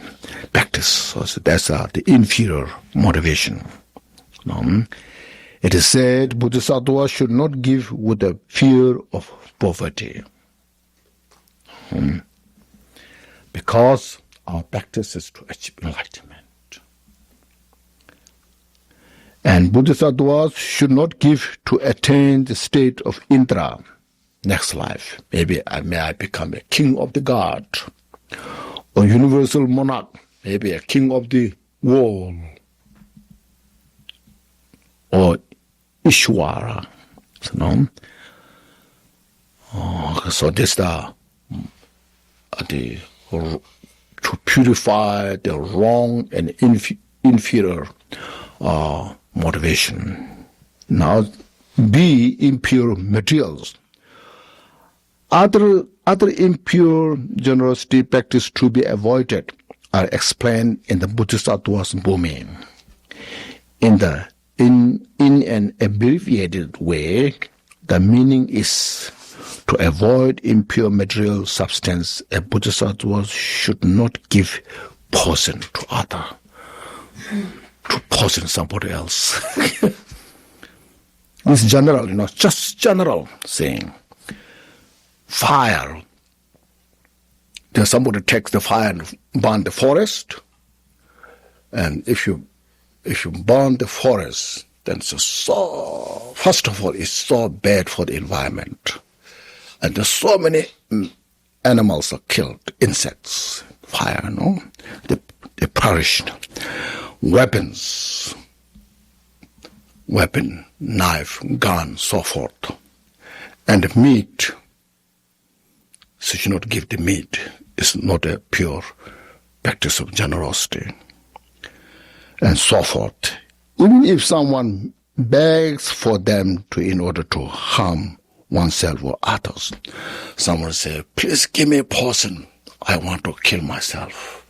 So that's the inferior motivation. It is said Bodhisattvas should not give with the fear of poverty. Because our practice is to achieve enlightenment. And Bodhisattvas should not give to attain the state of Indra, next life. Maybe I become a king of the god, or universal monarch, maybe a king of the world, or Ishwara. So this to purify the wrong and inferior motivation. Now, be impure materials. Other impure generosity practice to be avoided are explained in the Bodhisattva's Bhumi. In an abbreviated way, the meaning is to avoid impure material substance. A Bodhisattva should not give poison to other, to poison somebody else. It's general, just general saying. Fire. There's somebody takes the fire and burn the forest, and if you burn the forest, then first of all, it's so bad for the environment. And there's so many animals are killed, insects, fire, they perished. Weapon, knife, gun, so forth. And meat, so you should not give the meat. It's not a pure practice of generosity. And so forth. Even if someone begs for them in order to harm oneself or others, someone say, please give me a poison, I want to kill myself.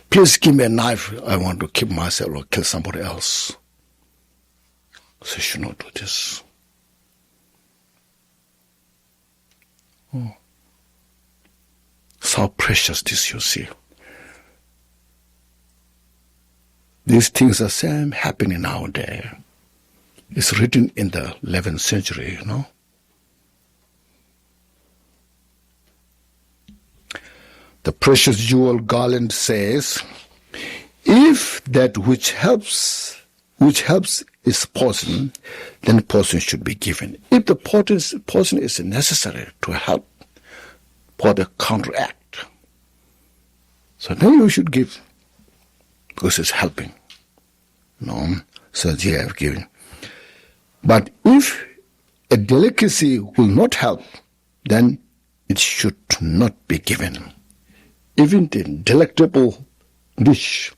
Please give me a knife, I want to kill myself or kill somebody else. So you should not do this. So precious this, you see. These things are same happening nowadays. It's written in the 11th century, The precious jewel garland says, if that which helps is poison, then poison should be given. If the poison is necessary to help, for the counteract. So then you should give, because it's helping. So they have given. But if a delicacy will not help, then it should not be given. Even the delectable dish,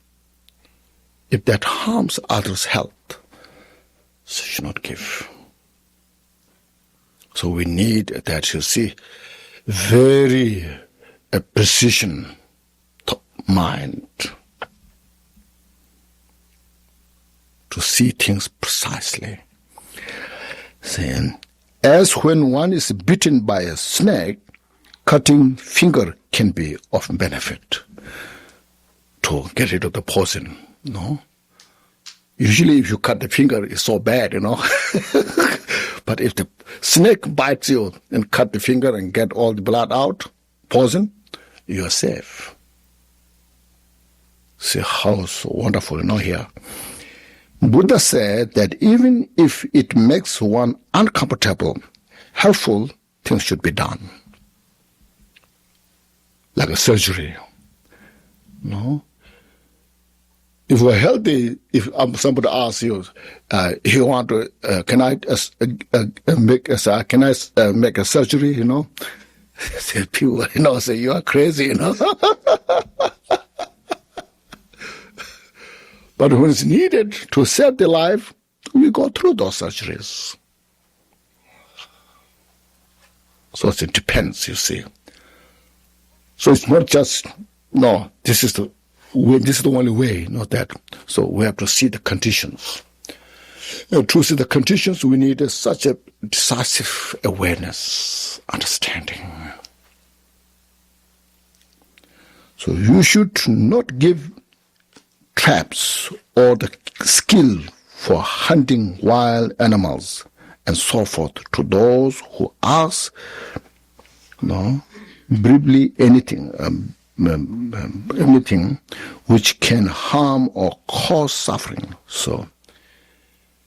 if that harms others' health, so should not give. So we need that, you see, very precision mind to see things precisely. Saying, as when one is bitten by a snake, cutting finger can be of benefit to get rid of the poison. Usually if you cut the finger, it's so bad, But if the snake bites you and cut the finger and get all the blood out, poison, you are safe. See how so wonderful, here. Buddha said that even if it makes one uncomfortable, helpful things should be done. Like a surgery. If we're healthy, if somebody asks you, you want to, can I make a surgery? Say people, say you are crazy. But when it's needed to save the life, we go through those surgeries. So it depends, you see. So it's not just, this is the only way, not that. So we have to see the conditions. To see the conditions, we need such a decisive awareness, understanding. So you should not give traps or the skill for hunting wild animals and so forth to those who ask, briefly anything which can harm or cause suffering. So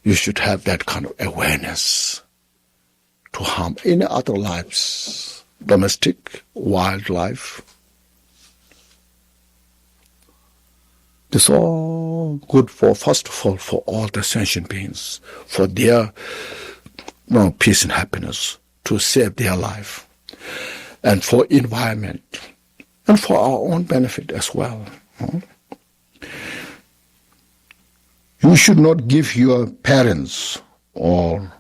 you should have that kind of awareness to harm any other lives, domestic, wildlife. It's all good for, first of all, for all the sentient beings, for their peace and happiness, to save their life, and for environment, and for our own benefit as well. You should not give your parents nor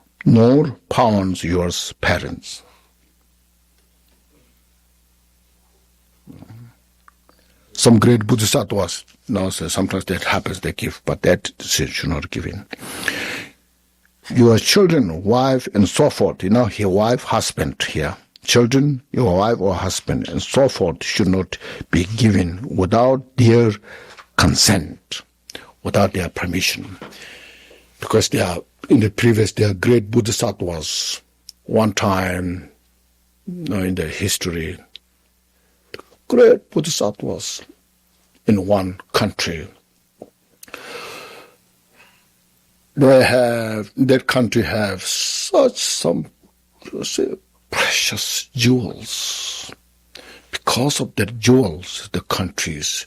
pound your parents. Some great bodhisattvas, sometimes that happens, they give, but that should not give in. Your children, wife, and so forth, your wife, husband here. Children, your wife or husband, and so forth should not be given without their consent, without their permission. Because they are great bodhisattvas. One time, in the history, great bodhisattvas in one country. That country have some precious jewels. Because of the jewels, the country is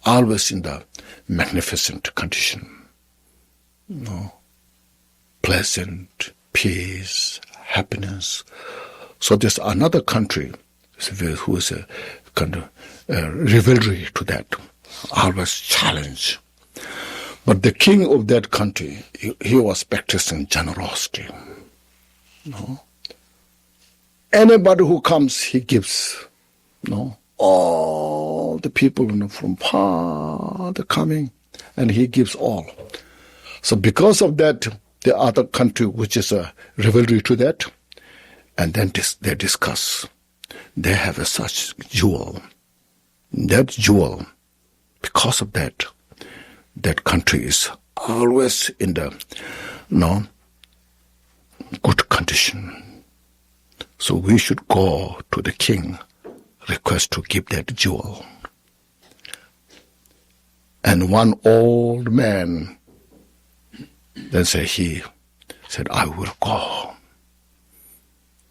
always in the magnificent condition. Pleasant, peace, happiness. So there's another country who is a kind of rivalry to that, always challenge. But the king of that country, he was practicing generosity. Anybody who comes, he gives. All the people from far, they're coming, and he gives all. So because of that, the other country, which is a rivalry to that, and then they discuss. They have such jewel. That jewel, because of that, that country is always in the good condition. So we should go to the king, request to give that jewel. And one old man, then he said, I will go.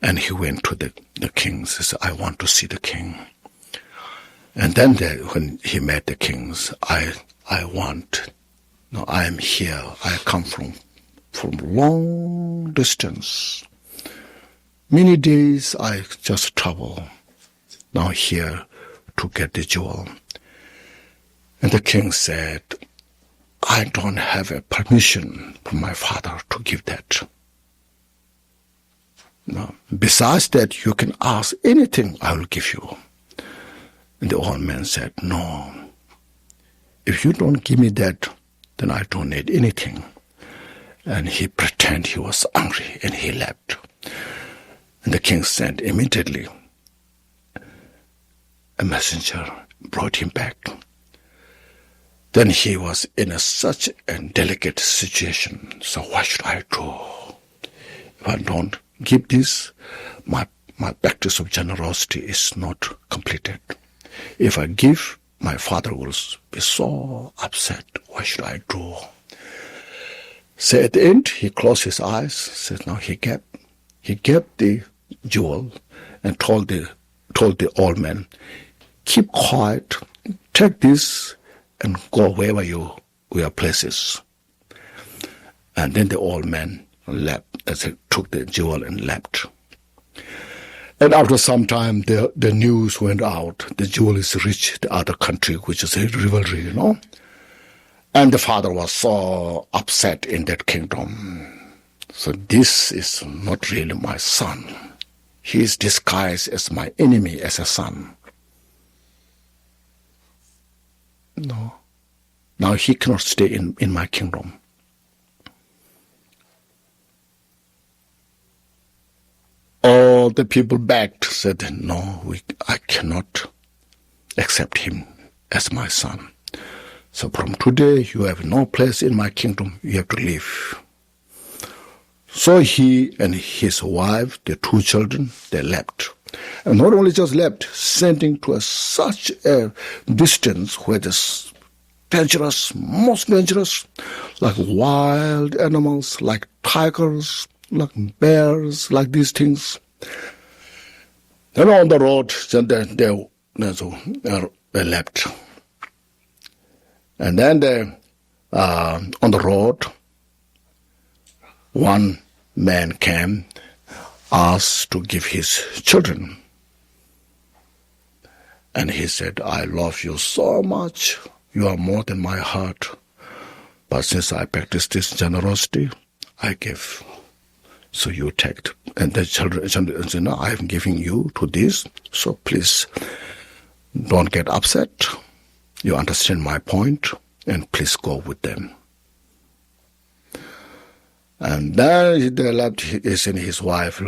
And he went to the king. He said, I want to see the king. And then when he met the kings, I am here. I come from long distance. Many days I just travel now here to get the jewel. And the king said, I don't have a permission from my father to give that. No. Besides that, you can ask anything, I will give you. And the old man said, no, if you don't give me that, then I don't need anything. And he pretended he was angry, and he left. And the king sent immediately a messenger, brought him back. Then he was in such a delicate situation. So what should I do? If I don't give this, my practice of generosity is not completed. If I give, my father will be so upset. What should I do? So at the end, he closed his eyes. Said, "No." He gave the jewel and told the old man, "Keep quiet. Take this and go wherever your places." And then the old man left, took the jewel and left. And after some time, the news went out. The jewel is reached the other country, which is a rivalry, you know. And the father was so upset in that kingdom. So this is not really my son. He is disguised as my enemy, as a son. No. Now he cannot stay in my kingdom. All the people begged, said, "No, I cannot accept him as my son. So from today, you have no place in my kingdom. You have to leave." So he and his wife, the two children, they left. And not only just left, sending to such a distance where there's dangerous, most dangerous, like wild animals, like tigers, like bears, like these things. Then on the road, they left. And then on the road, one man came, asked to give his children. And he said, "I love you so much. You are more than my heart. But since I practice this generosity, I give. So you take it." And the children said, "No, I am giving you to this. So please don't get upset. You understand my point, and please go with them." And then they left his wife.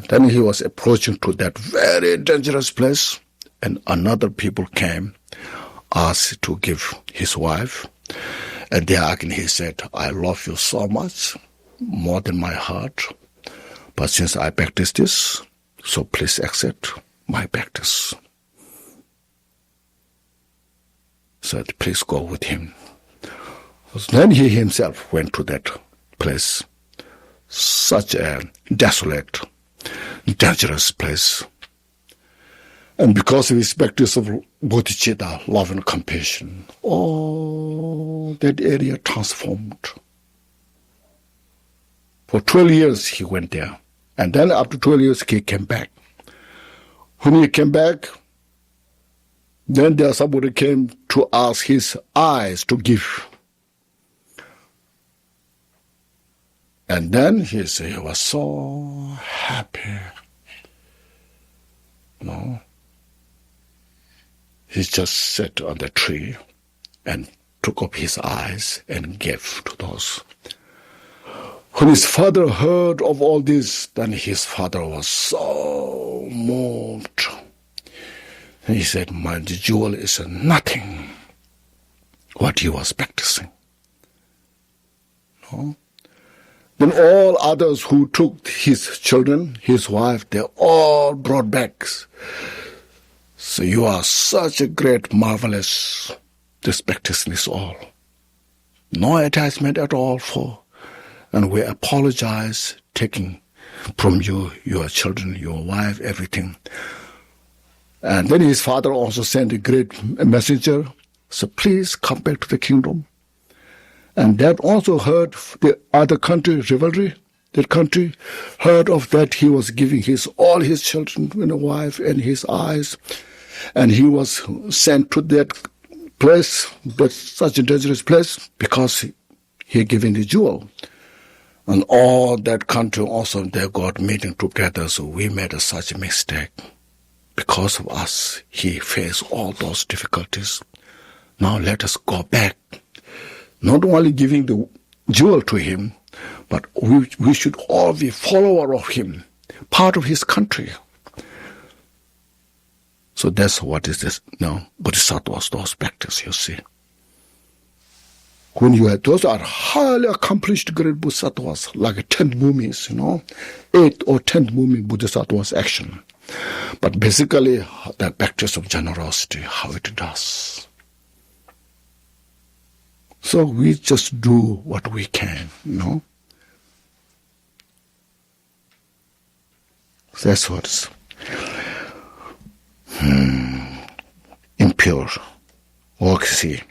Then he was approaching to that very dangerous place, and another people came, asked to give his wife. And there again he said, "I love you so much, more than my heart. But since I practice this, so please accept my practice." Said, "Please go with him." Then he himself went to that place, such a desolate, dangerous place. And because of his practice of bodhicitta, love and compassion, all that area transformed. For 12 years he went there. And then after 12 years he came back. When he came back, then there somebody came to ask his eyes to give. And then he said he was so happy. No. He just sat on the tree and took up his eyes and gave to those. When his father heard of all this, then his father was so moved. And he said, "My jewel is nothing what he was practicing." No? Then all others who took his children, his wife, they all brought back. "So you are such a great, marvelous, this practicing is all. No attachment at all for." And we apologize taking from you, your children, your wife, everything. And then his father also sent a great messenger, so please come back to the kingdom. And that also heard the other country, rivalry, that country heard of that he was giving all his children and a wife and his eyes. And he was sent to that place, that's such a dangerous place, because he had given the jewel. And all that country also, they got meeting together, so we made such a mistake. Because of us, he faced all those difficulties. Now let us go back. Not only giving the jewel to him, but we should all be follower of him, part of his country. So that's what is this now, Bodhisattvas, those practice, you see. When you have, those are highly accomplished great Bodhisattvas, like 10 mumis, 8 or 10 mumi Bodhisattvas action. But basically, the practice of generosity, how it does. So we just do what we can, That's what it's impure. See,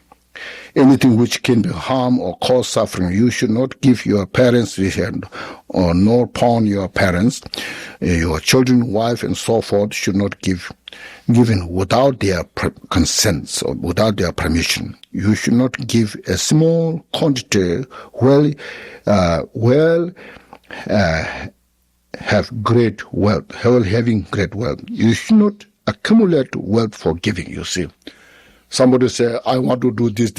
anything which can be harm or cause suffering, you should not give your parents the hand, or nor pawn your parents. Your children, wife, and so forth should not given without their consent or without their permission. You should not give a small quantity have great wealth, having great wealth. You should not accumulate wealth for giving, you see. Somebody say, I want to do this,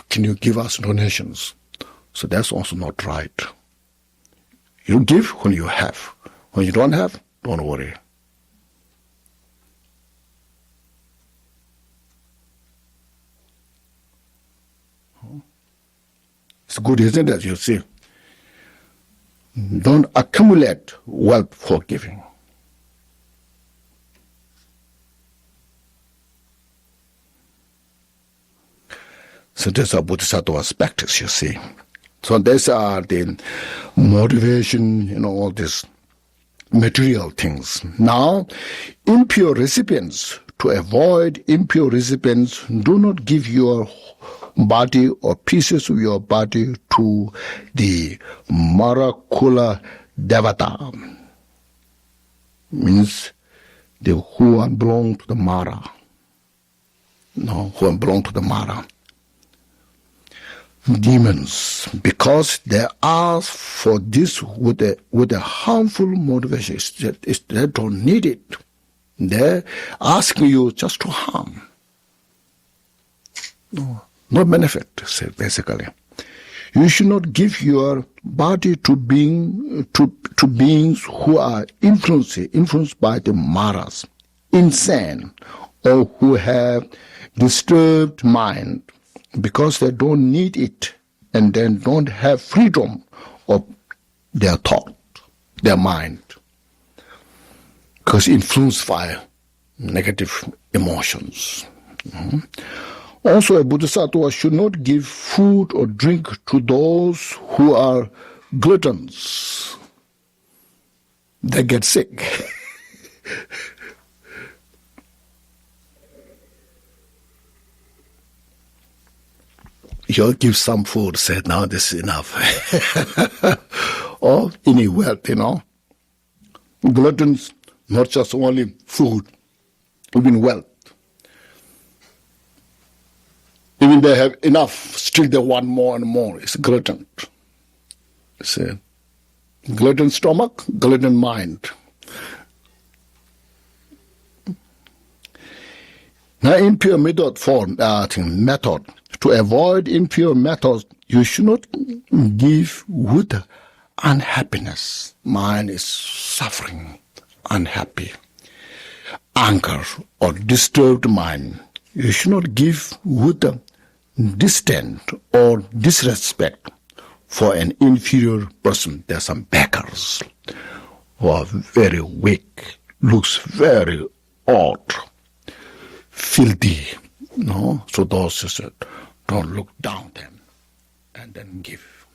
can you give us donations? So that's also not right. You give when you have. When you don't have, don't worry. It's good, isn't it? You see. Don't accumulate wealth for giving. So these are Bodhisattva's practice, you see. So these are the motivation, all these material things. Now, impure recipients, to avoid impure recipients, do not give your body or pieces of your body to the Marakula Devata. Means who belong to the Mara. Who belong to the Mara. Demons, because they ask for this with a harmful motivation. They don't need it. They're asking you just to harm. No benefit, basically. You should not give your body to beings who are influenced by the maras, insane, or who have disturbed mind, because they don't need it and then don't have freedom of their thought, their mind, because influenced by negative emotions. Also, a Bodhisattva should not give food or drink to those who are gluttons. They get sick. You'll give some food, say, now this is enough. Or any wealth, Gluttons, not just only food, even wealth. Even they have enough, still they want more and more. It's glutton. It's a glutton stomach, glutton mind. Now, impure method to avoid impure methods, you should not give with unhappiness. Mind is suffering, unhappy, anger, or disturbed mind. You should not give with disdain or disrespect for an inferior person. There are some beggars who are very weak, looks very odd, filthy. So those who said, don't look down them and then give.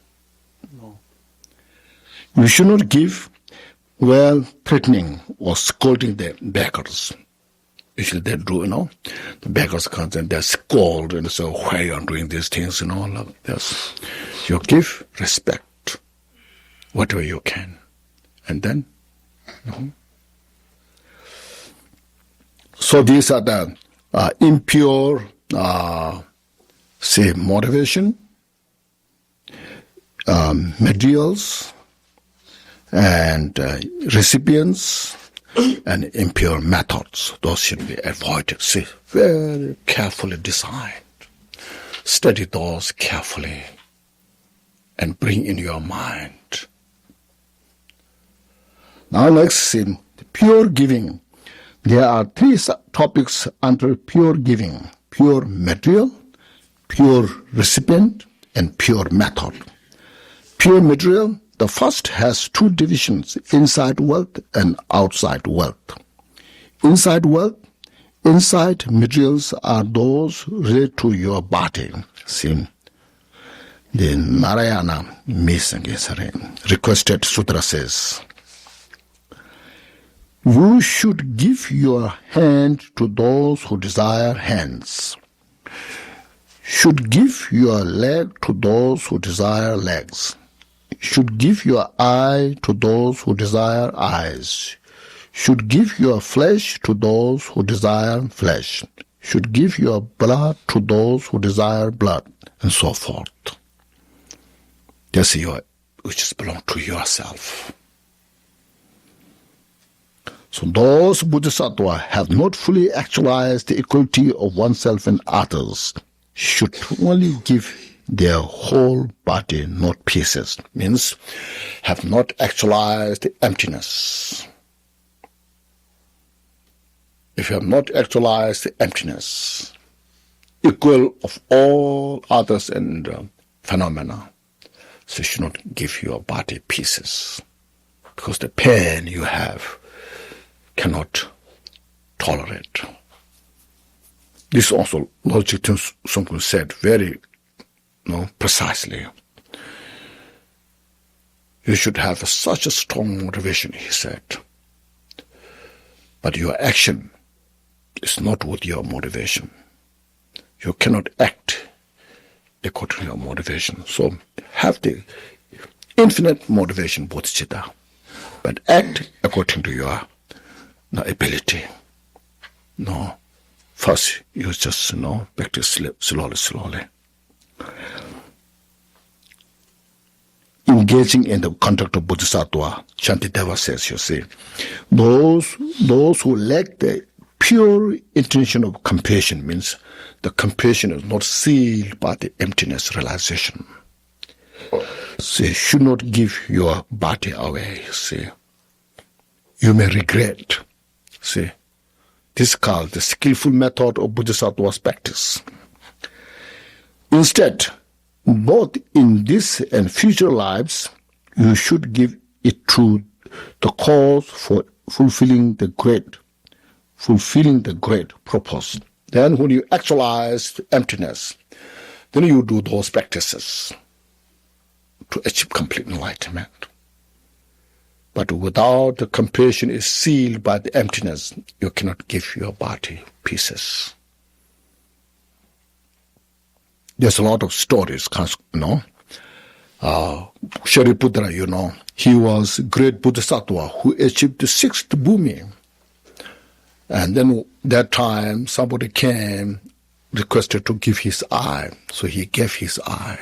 You should not give were threatening or scolding the beggars. Usually they do, the beggars come and they scold and say, why are you doing these things, like this. You give respect, whatever you can. And then, So these are the impure, motivation, materials, and recipients, and impure methods. Those should be avoided. See, very carefully designed. Study those carefully and bring in your mind. Now let's see, pure giving. There are three topics under pure giving: pure material, pure recipient, and pure method. Pure material, the first has two divisions, inside wealth and outside wealth. Inside wealth, inside materials are those related to your body. See, the Narayana requested sutra says, you should give your hand to those who desire hands. Should give your leg to those who desire legs. Should give your eye to those who desire eyes. Should give your flesh to those who desire flesh. Should give your blood to those who desire blood, and so forth. That's which belong to yourself. So those bodhisattvas have not fully actualized the equality of oneself and others should only give their whole body, not pieces. Means have not actualized the emptiness. If you have not actualized the emptiness, equal of all others and phenomena, so you should not give your body pieces, because the pain you have cannot tolerate. This also Lord Somkun said very precisely. You should have such a strong motivation, he said. But your action is not with your motivation. You cannot act according to your motivation. So have the infinite motivation, bodhicitta, but act according to your ability. First you just practice slowly. Engaging in the conduct of Bodhisattva, Shantideva says, you see, those who lack the pure intention of compassion, means the compassion is not sealed by the emptiness realization. See, should not give your body away. See, you may regret. See, this is called the skillful method of Bodhisattva's practice. Instead, both in this and future lives, you should give it to the cause for fulfilling the great purpose. Then when you actualize emptiness, then you do those practices to achieve complete enlightenment. But without the compassion is sealed by the emptiness, you cannot give your body pieces. There's a lot of stories, Shariputra, he was a great bodhisattva who achieved the sixth bhumi. And then that time somebody came, requested to give his eye, so he gave his eye.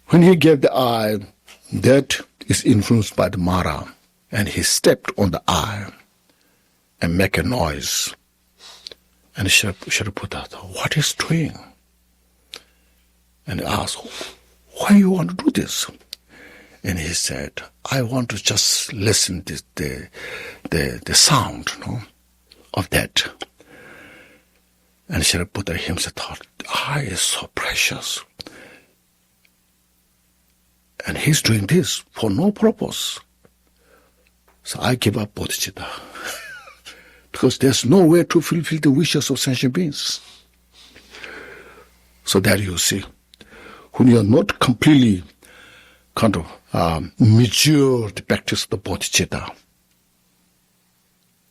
When he gave the eye, that is influenced by the Mara, and he stepped on the eye and make a noise. And Shariputra thought, what is doing? And he asked, why you want to do this? And he said, I want to just listen to the sound of that. And Shariputra himself thought, eye is so precious. And he's doing this for no purpose. So I give up bodhicitta. Because there's no way to fulfill the wishes of sentient beings. So there you see, when you are not completely kind of matured practice of the bodhicitta.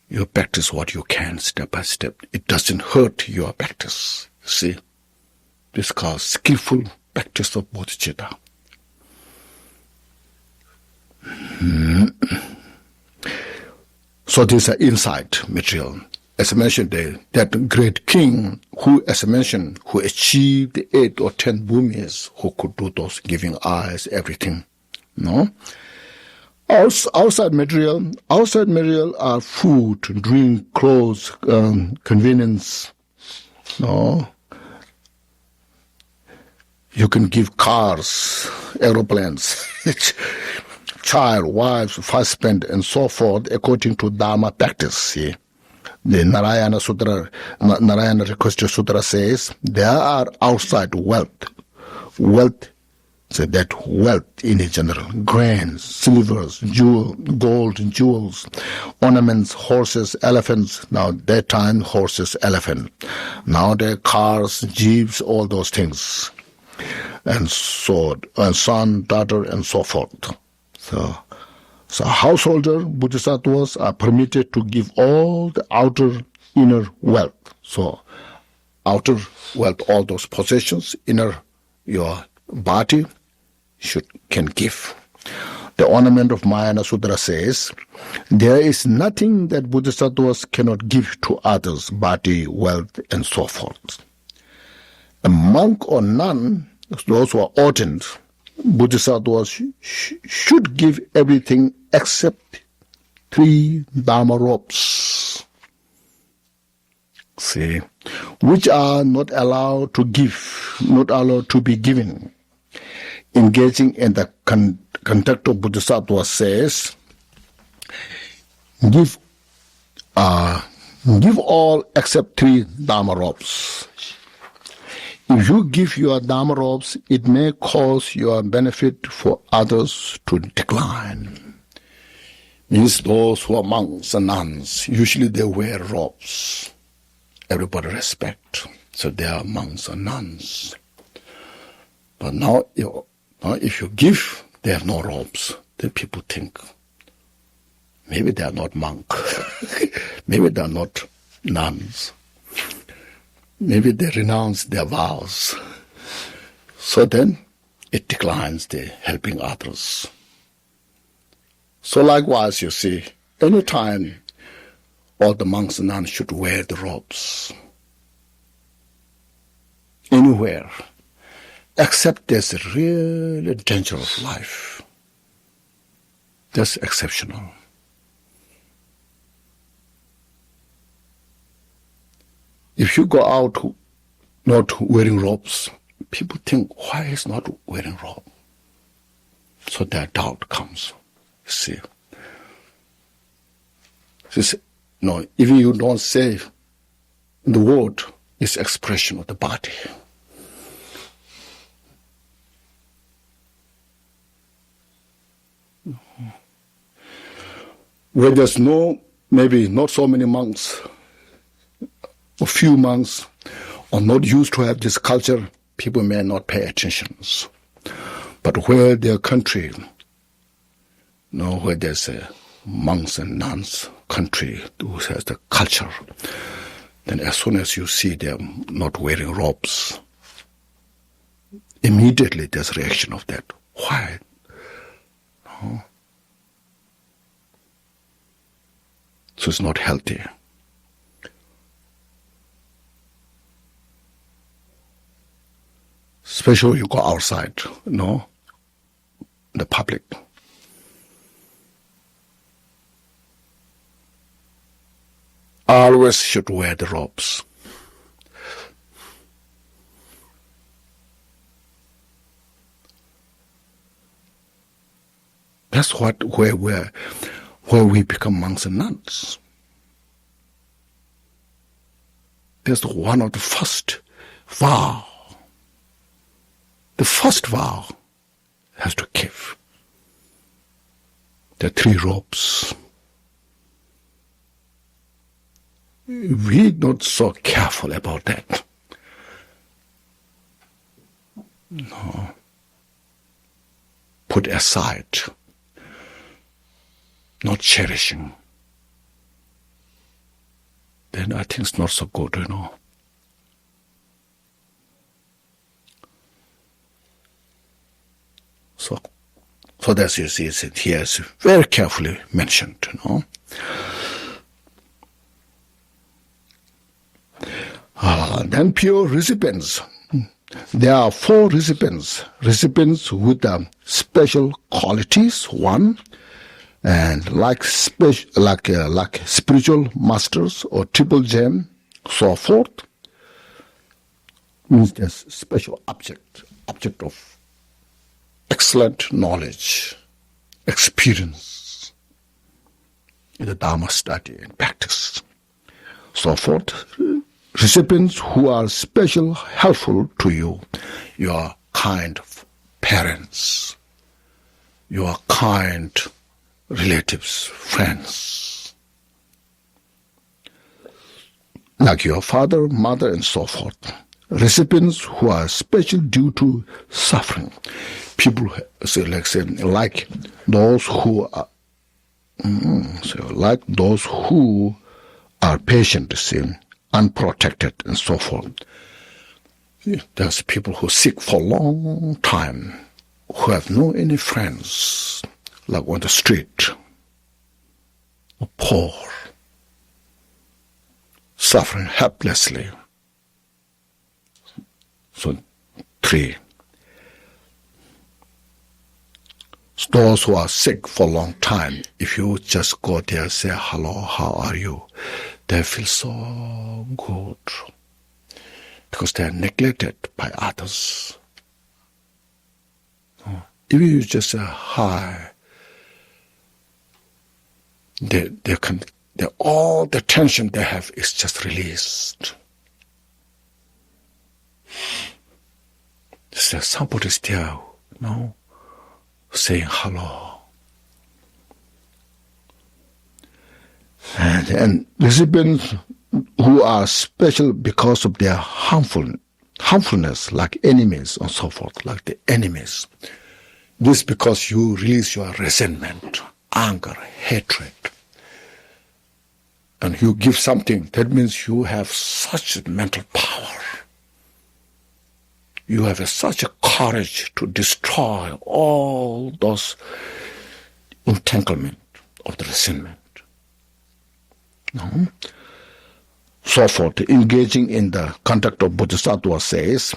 You practice what you can step by step. It doesn't hurt your practice. See? This is called skillful practice of bodhicitta. So this is insight material. As I mentioned, that great king who, as I mentioned, who achieved 8 or 10 bhumis, who could do those, giving eyes, everything. No? Outside material are food, drink, clothes, convenience. No? You can give cars, aeroplanes, child, wives, husband, and so forth, according to Dharma practice. See? The Narayana Request Sutra says there are outside wealth, so that wealth in general, grains, silvers, gold, jewels, ornaments, horses, elephants. Now that time, horses, elephant. Now there are cars, jeeps, all those things, and sword, and son, daughter, and so forth. So householder bodhisattvas are permitted to give all the outer, inner wealth. So outer wealth, all those possessions, inner, your body, can give. The ornament of Mahayana Sutra says, there is nothing that bodhisattvas cannot give to others, body, wealth, and so forth. A monk or nun, those who are ordained, bodhisattvas should give everything except 3 Dharma robes. See, which are not allowed to give, not allowed to be given. Engaging in the conduct of bodhisattva says, give all except 3 Dharma robes. If you give your Dharma robes, it may cause your benefit for others to decline. Means those who are monks and nuns, usually they wear robes. Everybody respect. So they are monks and nuns. But now, if you give, they have no robes. Then people think, maybe they are not monks. Maybe they are not nuns. Maybe they renounce their vows. So then it declines the helping others. So likewise, you see, anytime all the monks and nuns should wear the robes. Anywhere. Except there's a real danger of life. That's exceptional. If you go out not wearing robes, people think, why is not wearing robe? So that doubt comes. See. No, even you don't say the word is expression of the body. Where there's maybe not so many monks, a few monks are not used to have this culture, people may not pay attention. But where their country, where there's monks and nuns country who has the culture, then as soon as you see them not wearing robes, immediately there's a reaction of that. Why? No. So it's not healthy. Especially you go outside, the public. Always should wear the robes. That's where we become monks and nuns. That's one of the first vow. The first vow has to give. The 3 robes. We're not so careful about that. No. put aside, not cherishing, then I think it's not so good, So that's, you see, it here is very carefully mentioned, Then pure recipients. There are 4 recipients with special qualities. 1, and like spiritual masters or triple gem, so forth. Means there's special object of excellent knowledge, experience in the Dharma study and practice, so forth. Recipients who are special helpful to you, your kind parents, your kind relatives, friends, like your father, mother, and so forth. Recipients who are special due to suffering. People like those who are patient, unprotected, and so forth. There's people who sick for a long time, who have no any friends, like on the street, or poor, suffering helplessly. So 3. Those who are sick for a long time, if you just go there and say, hello, how are you? They feel so good because they are neglected by others. If you just say hi, all the tension they have is just released. So somebody's there, saying hello. And recipients who are special because of their harmfulness, like enemies and so forth, like the enemies. This because you release your resentment, anger, hatred. And you give something, that means you have such mental power. You have such a courage to destroy all those entanglement of the resentment. So forth, engaging in the conduct of Bodhisattva says,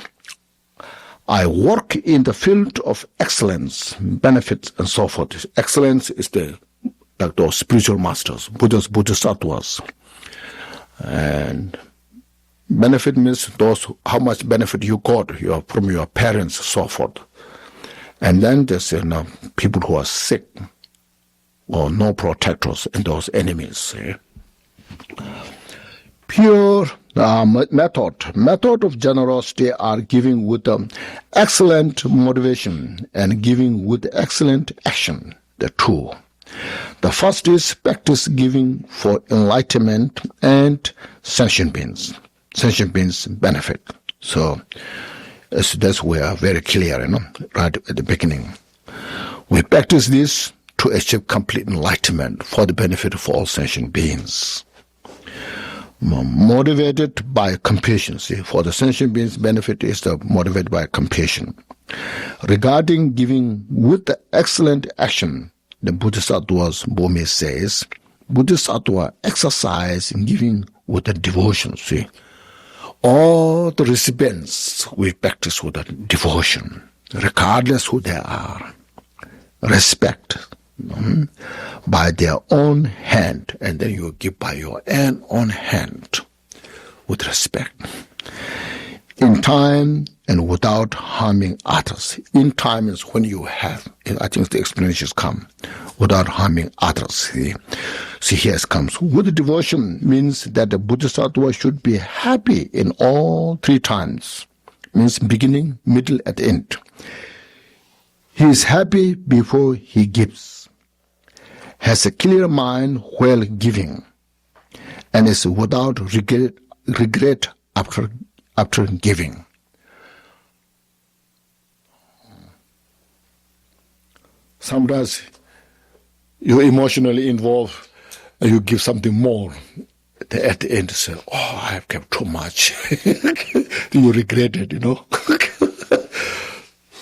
I work in the field of excellence, benefits, and so forth. Excellence is like those spiritual masters, Buddhas, Bodhisattvas. And benefit means those how much benefit you got from your parents, so forth. And then there's people who are sick or no protectors and those enemies. Pure method of generosity are giving with excellent motivation and giving with excellent action, the 2. The first is practice giving for enlightenment and sentient beings. Sentient beings benefit. So that's we are very clear, right at the beginning. We practice this to achieve complete enlightenment for the benefit of all sentient beings. Motivated by compassion. See, for the sentient beings' benefit is motivated by compassion. Regarding giving with the excellent action, the Bodhisattva's Bhumi says, Bodhisattva exercise in giving with the devotion. See, all the recipients we practice with the devotion, regardless who they are, respect. By their own hand, and then you give by your own hand with respect. In time and without harming others. In time is when you have, I think the explanations come, without harming others. See, here it comes. With devotion means that the Bodhisattva should be happy in all 3 times. Means beginning, middle, and end. He is happy before he gives, has a clear mind while giving, and is without regret after giving. sometimes you're emotionally involved and you give something more. At the end, you say, oh, I have kept too much. You regret it,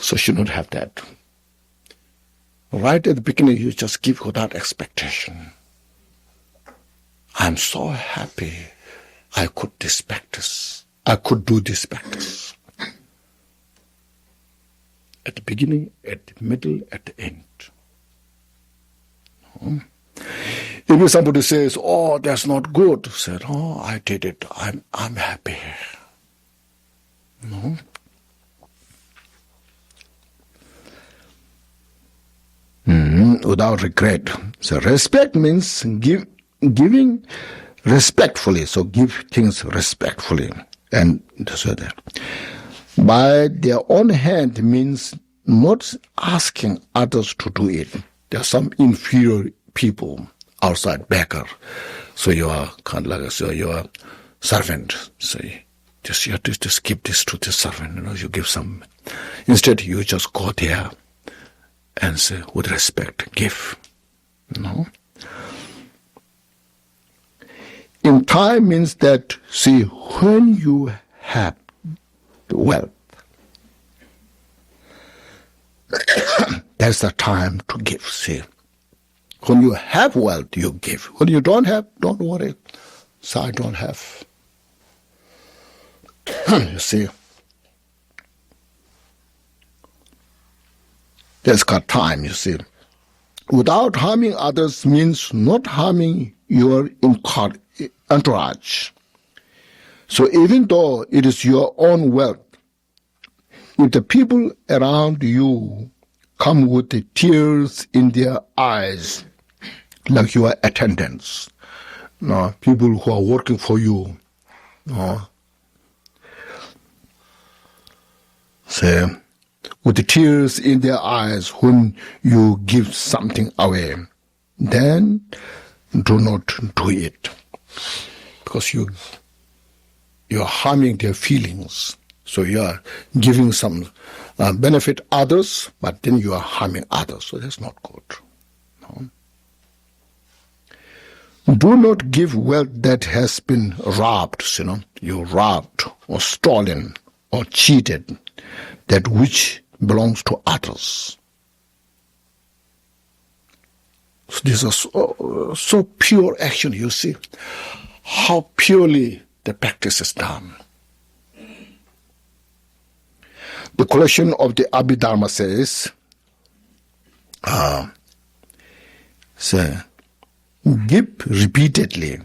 So you should not have that. Right at the beginning, you just give without expectation. I'm so happy I could this practice. I could do this practice. At the beginning, at the middle, at the end. If somebody says, oh, that's not good, said, oh, I did it, I'm happy. No. Without regret. So respect means giving respectfully. So give things respectfully. And so that. By their own hand means not asking others to do it. There are some inferior people outside beggar. So you are kind of like you're servant. So you have to just give this to the servant. You give some. Instead, you just go there and say, with respect, give. In time means that, see, when you have wealth, that's the time to give, see. When you have wealth, you give. When you don't have, don't worry. So I don't have. You see. That's got time, you see. Without harming others means not harming your entourage. So even though it is your own wealth, if the people around you come with the tears in their eyes, like your attendants, people who are working for you, say, with the tears in their eyes when you give something away, then do not do it. Because you're harming their feelings. So you are giving some benefit others, but then you are harming others. So that's not good. No. Do not give wealth that has been robbed, you robbed or stolen or cheated, that which belongs to others. So this is so pure action, you see, how purely the practice is done. The collection of the Abhidharma says, give repeatedly,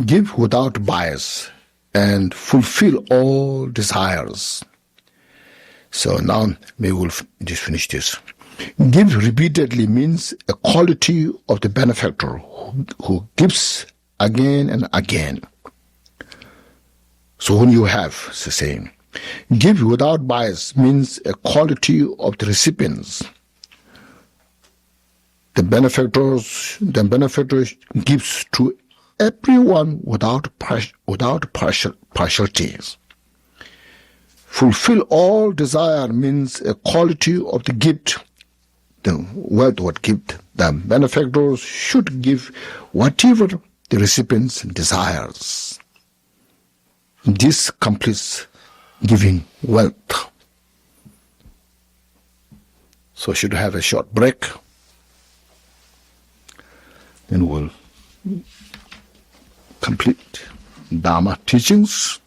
give without bias, and fulfill all desires. So now maybe we'll just finish this. Give repeatedly means a quality of the benefactor who gives again and again. So when you have, it's the same. Give without bias means a quality of the recipients. The benefactor gives to everyone without partialities. Fulfill all desire means a quality of the gift. The word what gift, the benefactors should give whatever the recipients desires. This completes giving wealth. So should have a short break. Then we'll complete Dharma teachings.